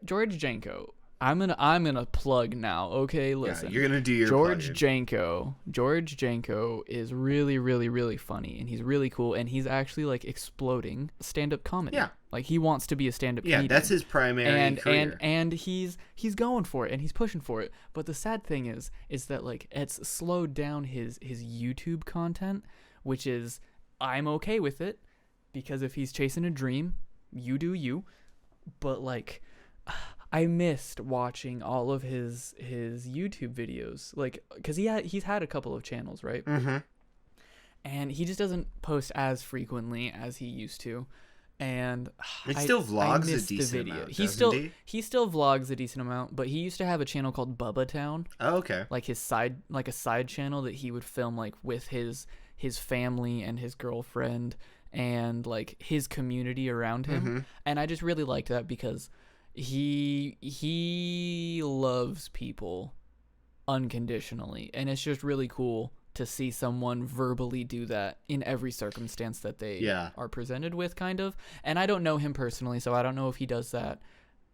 A: Janko. I'm gonna plug now. Okay, listen.
B: Yeah, you're gonna do your
A: George Janko. George Janko is really, really, really funny, and he's really cool, and he's actually like exploding stand-up comedy.
B: Yeah,
A: like he wants to be a stand-up comedian.
B: Yeah, that's his primary career.
A: And he's going for it, and he's pushing for it. But the sad thing is that like it's slowed down his YouTube content, which is I'm okay with it, because if he's chasing a dream, you do you. But like, I missed watching all of his YouTube videos, like, because he's had a couple of channels, right?
B: Mm-hmm.
A: And he just doesn't post as frequently as he used to, and
B: he still vlogs a decent amount.
A: He still vlogs a decent amount, but he used to have a channel called Bubba Town.
B: Oh, okay.
A: Like a side channel that he would film like with his family and his girlfriend and like his community around him, and I just really liked that because he loves people unconditionally, and it's just really cool to see someone verbally do that in every circumstance that they are presented with, kind of. And I don't know him personally, so I don't know if he does that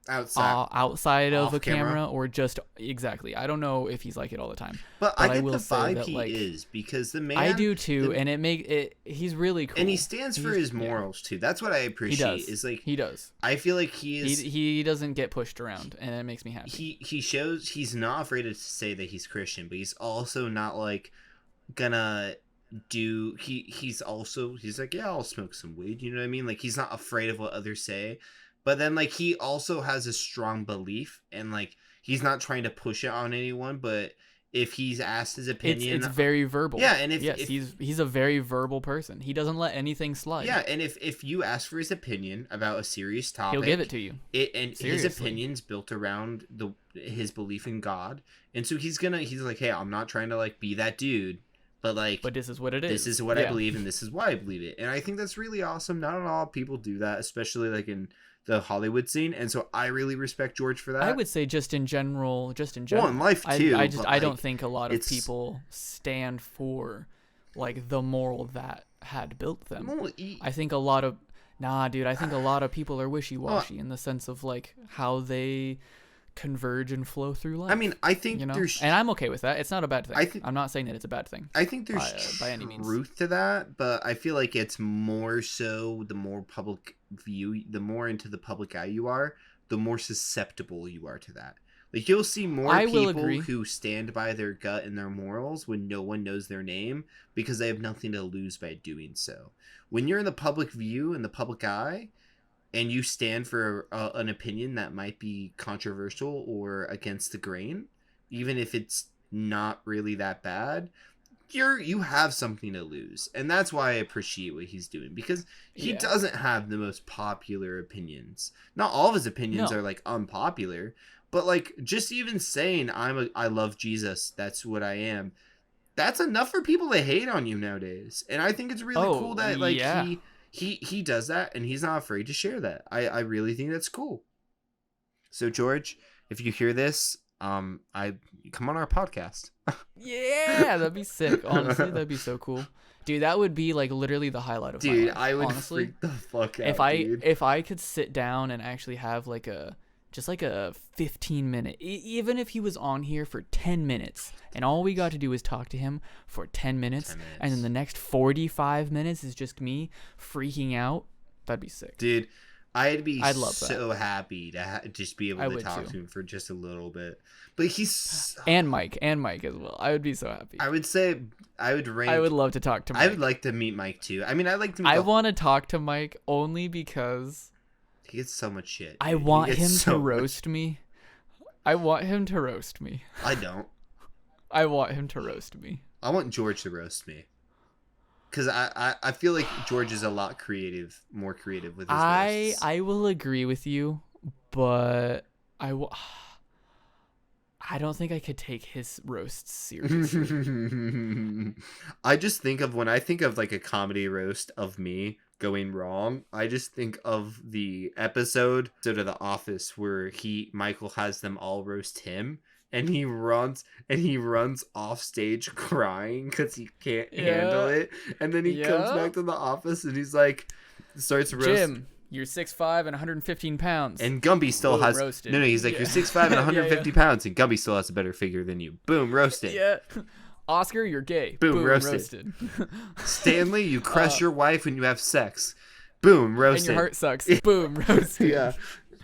A: outside of a camera or just exactly. I don't know if he's like it all the time.
B: But I get the vibe he is, because the man,
A: I do too, and he's really cool,
B: and he stands for his morals too. That's what I appreciate.
A: He does.
B: Is like
A: he does.
B: I feel like
A: he doesn't get pushed around, and it makes me happy.
B: He shows he's not afraid to say that he's Christian, but he's also not like gonna do. He's like, yeah, I'll smoke some weed. You know what I mean? Like he's not afraid of what others say. But then, like, he also has a strong belief, and, like, he's not trying to push it on anyone, but if he's asked his opinion...
A: It's very verbal.
B: Yeah, and if
A: he's a very verbal person. He doesn't let anything slide.
B: Yeah, and if you ask for his opinion about a serious topic...
A: He'll give it to you.
B: His opinion's built around his belief in God, and so he's like, hey, I'm not trying to, like, be that dude, But like,
A: but this is what it is.
B: This is what I believe, and this is why I believe it. And I think that's really awesome. Not a lot of people do that, especially like in the Hollywood scene. And so I really respect George for that.
A: I would say just in general.
B: Well, in life too.
A: I don't think a lot of people stand for like the moral that had built them. I think a lot of people are wishy-washy in the sense of like how they converge and flow through life.
B: I mean, I think there's,
A: and I'm okay with that. It's not a bad thing. I'm not saying that it's a bad thing.
B: I think there's by any means truth to that, but I feel like it's more so the more public view, the more into the public eye you are, the more susceptible you are to that. Like, you'll see more people who stand by their gut and their morals when no one knows their name because they have nothing to lose by doing so. When you're in the public view and the public eye, and you stand for an opinion that might be controversial or against the grain, even if it's not really that bad, you have something to lose. And that's why I appreciate what he's doing, because he doesn't have the most popular opinions. Not all of his opinions are like unpopular, but like just even saying I love Jesus, that's what I am, that's enough for people to hate on you nowadays. And I think it's really cool that like he does that, and he's not afraid to share that. I really think that's cool. So George, if you hear this, I come on our podcast.
A: Yeah, that'd be sick. Honestly, that'd be so cool. Dude, that would be like literally the highlight of my life.
B: I would freak the fuck out.
A: If I could sit down and actually have like a 15-minute, even if he was on here for 10 minutes and all we got to do was talk to him for 10 minutes, and then the next 45 minutes is just me freaking out, that'd be sick.
B: Dude, I'd love so happy to just be able to talk to him for just a little bit. But he's
A: and Mike as well. I would be so happy.
B: I would say I would
A: love to talk to Mike.
B: I would like to meet Mike too. I mean, I'd like to meet
A: I want to talk to Mike only because
B: he gets so much shit. Dude.
A: I want him to roast me. I want him to roast me.
B: I don't.
A: I want him to roast me.
B: I want George to roast me. Because I feel like George is a lot more creative with his roasts.
A: I will agree with you, but I don't think I could take his roasts seriously.
B: I just think of, when I think of like a comedy roast of me going wrong, I just think of the episode of The Office where Michael has them all roast him. And he runs off stage crying because he can't handle it. And then he comes back to the office and he's like, starts roasting.
A: Jim, you're 6'5" and 115 pounds.
B: And Gumby still has roasted. No, he's like, you're 6'5" and 150 pounds, and Gumby still has a better figure than you. Boom, roasted.
A: Yeah. Oscar, you're gay.
B: Boom, roasted. Stanley, you crush your wife when you have sex. Boom, roasted.
A: And your heart sucks. Boom, roasted.
B: Yeah.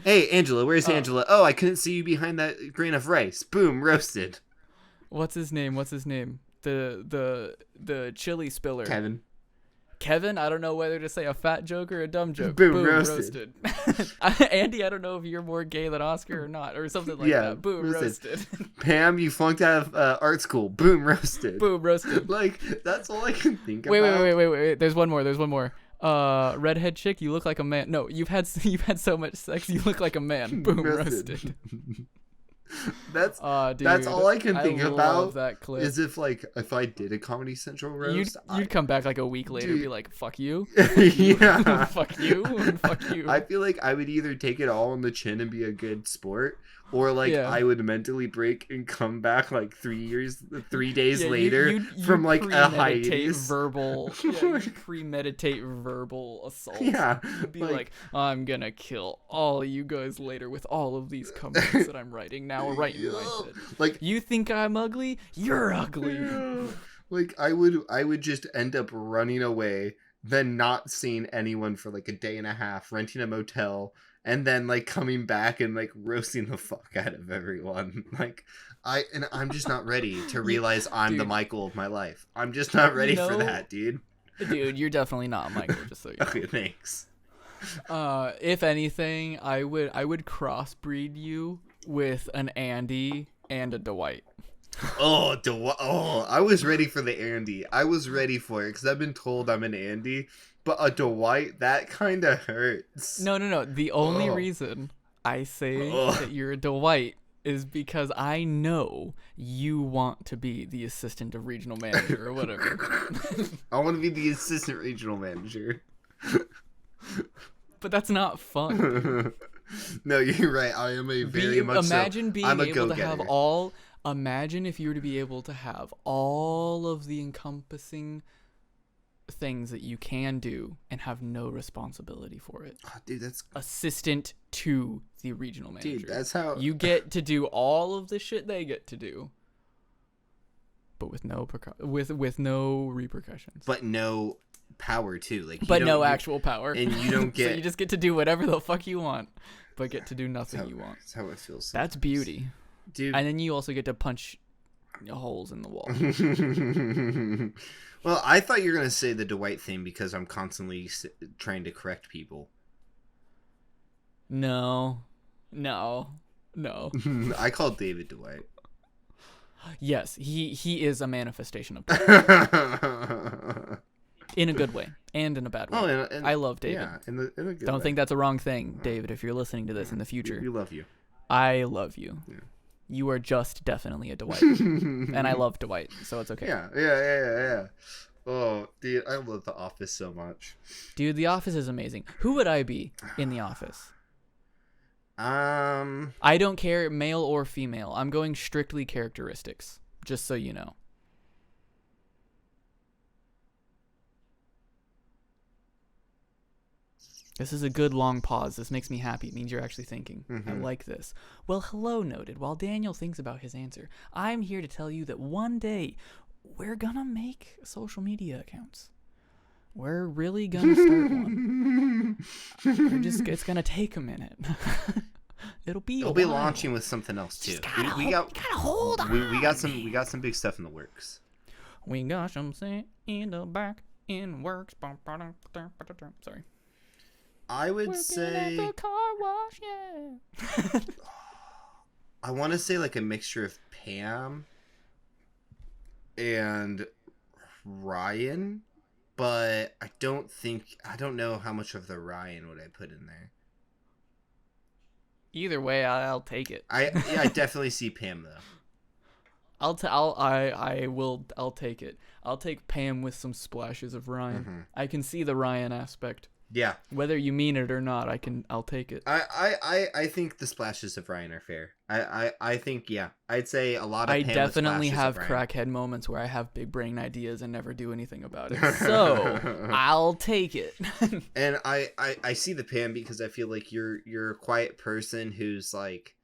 B: Hey, Angela, where's Angela? Oh, I couldn't see you behind that grain of rice. Boom, roasted.
A: What's his name? The chili spiller. Kevin, I don't know whether to say a fat joke or a dumb joke.
B: Boom, roasted.
A: Andy, I don't know if you're more gay than Oscar or not, or something like that. Boom, roasted.
B: Pam, you flunked out of art school. Boom, roasted.
A: Boom, roasted.
B: Like, that's all I can think about.
A: Wait. There's one more. Redhead chick, you look like a man. No, you've had so much sex, you look like a man. Boom, roasted.
B: That's all I can think about. That clip. Is if I did a Comedy Central roast,
A: you'd come back like a week later and be like, fuck you.
B: Yeah.
A: Fuck you.
B: I feel like I would either take it all on the chin and be a good sport, or I would mentally break and come back like 3 days later from like a hiatus.
A: You premeditate verbal assault.
B: Yeah.
A: You'd be like, I'm gonna kill all you guys later with all of these comments that I'm writing now right in my head.
B: Like,
A: you think I'm ugly? You're ugly.
B: Yeah. Like, I would just end up running away, then not seeing anyone for like a day and a half, renting a motel, and then like coming back and like roasting the fuck out of everyone. Like, I'm just not ready to realize I'm the Michael of my life. I'm just not ready for that, dude.
A: Dude, you're definitely not Michael, just so you know.
B: Okay, thanks.
A: If anything, I would crossbreed you with an Andy and a Dwight.
B: Oh, Dwight. Oh, I was ready for the Andy. I was ready for it because I've been told I'm an Andy. But a Dwight, that kind of hurts.
A: No. The only reason I say that you're a Dwight is because I know you want to be the assistant of regional manager or whatever.
B: I want to be the assistant regional manager.
A: But that's not fun.
B: No, you're right. I am a very much
A: imagine
B: so.
A: Being
B: I'm a
A: able
B: go-getter.
A: to have all. Imagine if you were to be able to have all of the encompassing things that you can do and have no responsibility for it.
B: Oh, dude, that's
A: assistant to the regional manager.
B: Dude, that's how
A: you get to do all of the shit they get to do, but with no with no repercussions.
B: But no power too, like.
A: But no actual power,
B: and you don't get.
A: So you just get to do whatever the fuck you want, but get to do nothing you want.
B: That's how it feels. Sometimes.
A: That's beauty,
B: dude.
A: And then you also get to punch holes in the wall.
B: Well, I thought you were gonna say the Dwight thing because I'm constantly trying to correct people.
A: No.
B: I call David Dwight.
A: Yes, he is a manifestation of Dwight. In a good way and in a bad way.
B: Oh,
A: I love David.
B: Yeah, in a good
A: Don't
B: way.
A: think that's a wrong thing, David. If you're listening to this in the future,
B: we love you.
A: I love you.
B: Yeah.
A: You are just definitely a Dwight, and I love Dwight, so it's okay.
B: Yeah. Oh, dude, I love The Office so much.
A: Dude, The Office is amazing. Who would I be in The Office? I don't care, male or female. I'm going strictly characteristics, just so you know. This is a good long pause. This makes me happy. It means you're actually thinking. I like this. Well, hello, Noted. While Daniel thinks about his answer, I'm here to tell you that one day we're gonna make social media accounts. We're really gonna start one. It's gonna take a minute. It'll be
B: launching with something else too. We got
A: hold on.
B: We got some big stuff in the works.
A: We got something in the back in works. Sorry.
B: I would say
A: at the car wash, yeah.
B: I want to say like a mixture of Pam and Ryan, but I don't know how much of the Ryan would I put in there.
A: Either way, I'll take it.
B: I definitely see Pam though.
A: I'll take it. I'll take Pam with some splashes of Ryan.
B: Mm-hmm.
A: I can see the Ryan aspect.
B: Yeah.
A: Whether you mean it or not, I'll take it.
B: I think the splashes of Ryan are fair. I think, yeah. I'd say a lot of
A: I
B: Pam
A: definitely
B: with
A: have crackhead moments where I have big brain ideas and never do anything about it. So I'll take it.
B: And I see the Pam because I feel like you're a quiet person who's like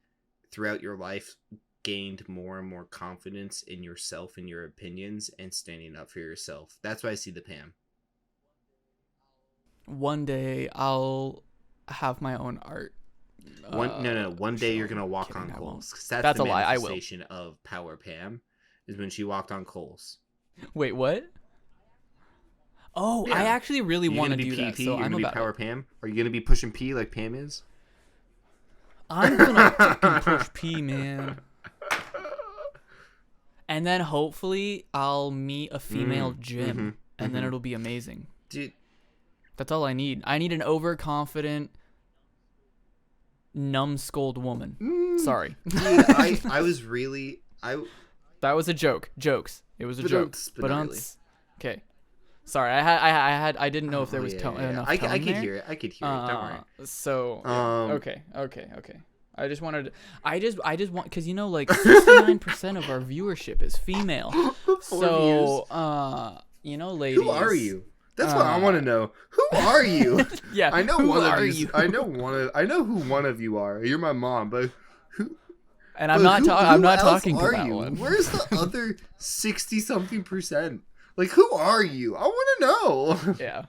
B: throughout your life gained more and more confidence in yourself and your opinions and standing up for yourself. That's why I see the Pam.
A: One day I'll have my own art.
B: One day you're gonna walk on coals.
A: That's
B: the
A: a lie. I will.
B: Manifestation of Power Pam is when she walked on coals.
A: Wait, what? Oh, yeah. I actually really want to do that. So I'm about
B: Power Pam. Are you gonna be pushing P like Pam is?
A: I'm gonna fucking push P, man. And then hopefully I'll meet a female Jim, and then it'll be amazing.
B: Dude.
A: That's all I need. I need an overconfident, numbskulled woman. Sorry.
B: Dude, I was really...
A: That was a joke. Jokes. It was a joke. But
B: really.
A: Okay. Sorry, I didn't know if there was enough tone
B: I could
A: there.
B: hear it. Don't worry.
A: So, okay. I just want, because like 69% of our viewership is female. So, ladies.
B: Who are you? That's what I want to know. Who are you?
A: Yeah.
B: I know one of you. I know who one of you are. You're my mom, but who?
A: And I'm not talking to that
B: you?
A: one.
B: Where's the other 60-something%? Like, who are you? I want to know.
A: Yeah.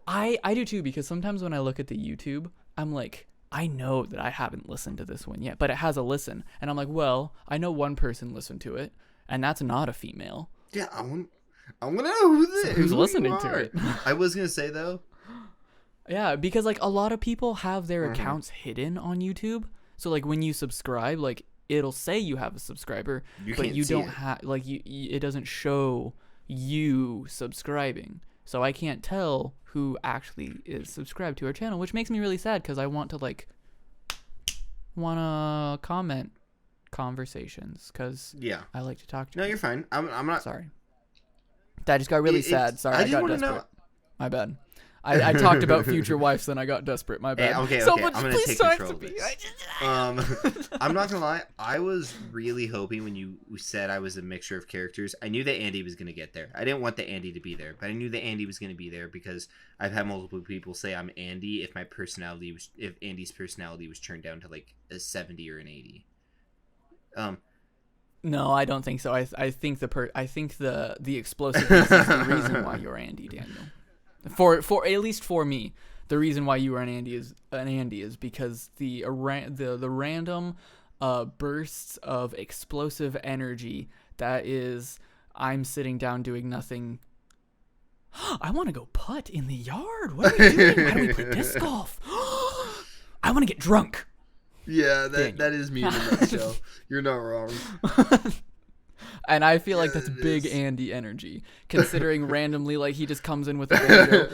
A: I do too, because sometimes when I look at the YouTube, I'm like, I know that I haven't listened to this one yet, but it has a listen. And I'm like, well, I know one person listened to it, and that's not a female.
B: Yeah, I want to know who's
A: listening to it.
B: I was going to say, though.
A: Yeah, because, like, a lot of people have their accounts hidden on YouTube. So, like, when you subscribe, like, it'll say you have a subscriber, but you don't have, like, it doesn't show you subscribing. So I can't tell who actually is subscribed to our channel, which makes me really sad because I want to wanna comment conversations, because I like to talk to
B: you. No, you're fine. I'm not.
A: Sorry. That just got really sad. Sorry, I got desperate. My bad. I talked about future wives, then I got desperate. My bad.
B: Okay. I'm gonna take control of this. I'm not gonna lie. I was really hoping when you said I was a mixture of characters. I knew that Andy was gonna get there. I didn't want the Andy to be there, but I knew that Andy was gonna be there because I've had multiple people say I'm Andy if Andy's personality was turned down to like a 70 or an 80.
A: No, I don't think so. I think the explosiveness is the reason why you're Andy, Daniel. For at least for me, the reason why you are an Andy is because the random bursts of explosive energy that is, I'm sitting down doing nothing. I want to go putt in the yard. What are we doing? Why do we play disc golf? I want to get drunk.
B: Yeah, that is me in a nutshell. You're not wrong.
A: And I feel like that's big Andy energy, considering randomly, like, he just comes in with a banjo.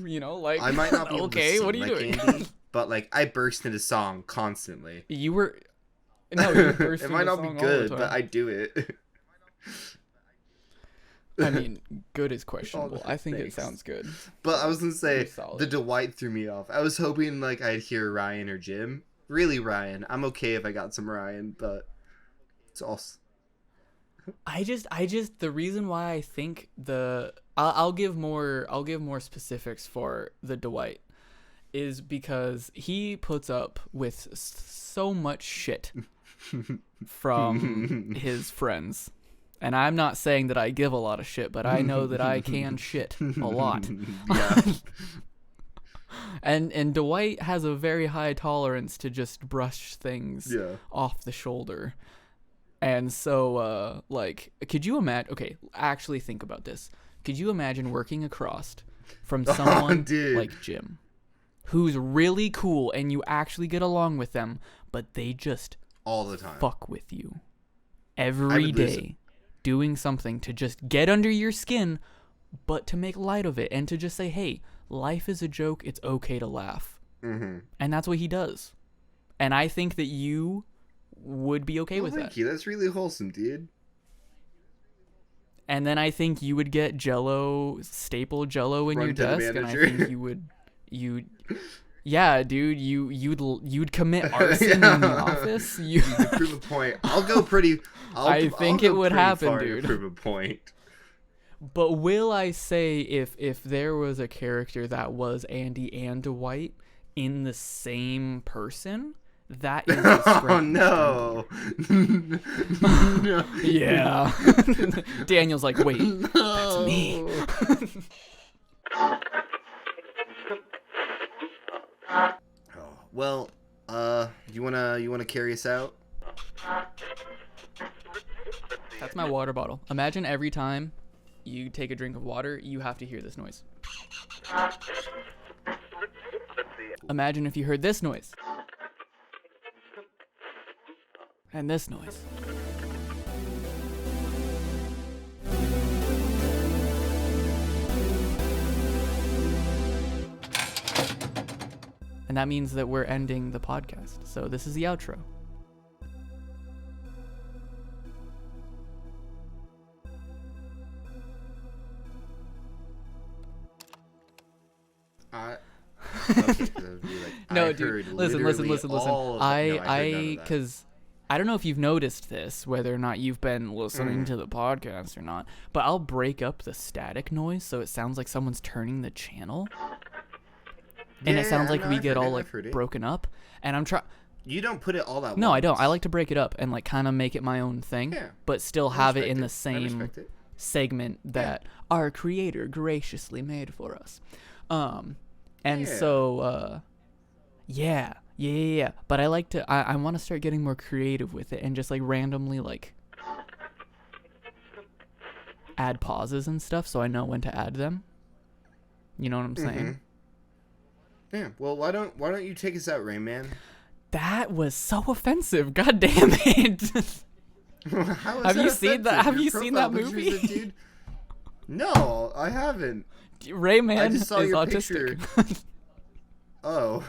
A: You know, like,
B: I might not be able to sing
A: what are you doing?
B: Andy, but, like, I burst into song constantly.
A: You burst into
B: it might not be good, but I do it.
A: I mean, good is questionable. I think it sounds good.
B: But I was going to say, the Dwight threw me off. I was hoping, like, I'd hear Ryan or Jim. Really, Ryan. I'm okay if I got some Ryan, but it's all...
A: I just the reason why I think I'll give more specifics for the Dwight is because he puts up with so much shit from his friends. And I'm not saying that I give a lot of shit, but I know that I can shit a lot.
B: Yeah.
A: And Dwight has a very high tolerance to just brush things off the shoulder. And so, like, could you imagine... Okay, actually think about this. Could you imagine working across from someone like Jim, who's really cool and you actually get along with them, but they just...
B: all the time.
A: Fuck with you. Every day. Doing something to just get under your skin, but to make light of it and to just say, hey, life is a joke. It's okay to laugh.
B: Mm-hmm.
A: And that's what he does. And I think that you... would be okay with that.
B: That's really wholesome, dude.
A: And then I think you would get staple Jello in your desk, and I think yeah, dude, you'd commit arson in the office. You
B: to prove a point. I'll go pretty.
A: I think it would happen, dude.
B: To prove a point.
A: But will I say if there was a character that was Andy and Dwight in the same person? That is
B: oh no.
A: No. Yeah. Daniel's like, wait, that's me.
B: Well, you wanna carry us out?
A: That's my water bottle. Imagine every time you take a drink of water, you have to hear this noise. Imagine if you heard this noise. And this noise. And that means that we're ending the podcast. So this is the outro.
B: Okay,
A: no, dude. Listen. Because I don't know if you've noticed this, whether or not you've been listening to the podcast or not, but I'll break up the static noise so it sounds like someone's turning the channel. And it sounds like we get all like broken up. And I'm trying.
B: You don't put it all that.
A: No, I don't. I like to break it up and like kind of make it my own thing, but still have it in the same segment that our creator graciously made for us. And so, yeah. But I like to, I want to start getting more creative with it and just like randomly like add pauses and stuff so I know when to add them. You know what I'm saying?
B: Yeah. Well, why don't you take us out, Rain Man?
A: That was so offensive. God damn it. Have you seen that? Have you seen that movie?
B: Dude? No, I haven't.
A: Rayman
B: I just saw
A: is
B: your
A: autistic.
B: picture. Oh.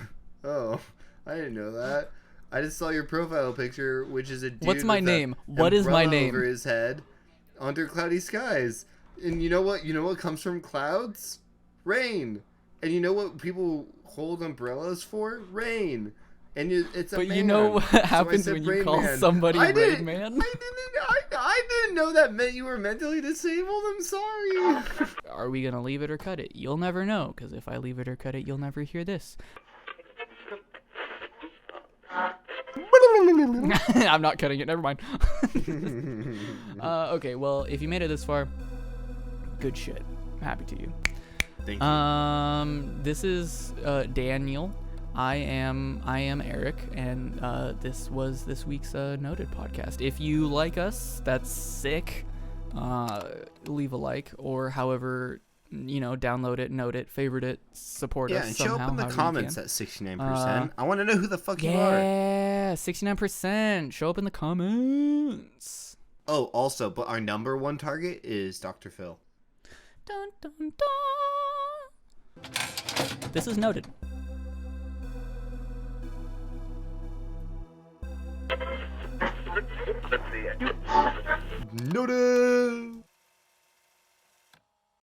B: I didn't know that. I just saw your profile picture, which is a dude.
A: What's my name? What is my name?
B: Over his head, under cloudy skies. And you know what? You know what comes from clouds? Rain. And you know what people hold umbrellas for? Rain. And it's a
A: But
B: man.
A: You know what happens when you call somebody Rain Man?
B: I didn't know that meant you were mentally disabled. I'm sorry.
A: Are we going to leave it or cut it? You'll never know, because if I leave it or cut it, you'll never hear this. I'm not cutting it. Never mind. Okay, well, if you made it this far, good shit. I'm happy to you.
B: Thank you.
A: This is Daniel. I am Eric, and this was this week's Noted podcast. If you like us, that's sick. Leave a like, or however, download it, note it, favorite it, support us somehow.
B: Yeah, and show up in the comments at 69%. I want to know who the fuck you are.
A: Yeah, 69%. Show up in the comments.
B: Oh, also, but our number one target is Dr. Phil.
A: Dun, dun, dun. This is Noted.
B: Noted.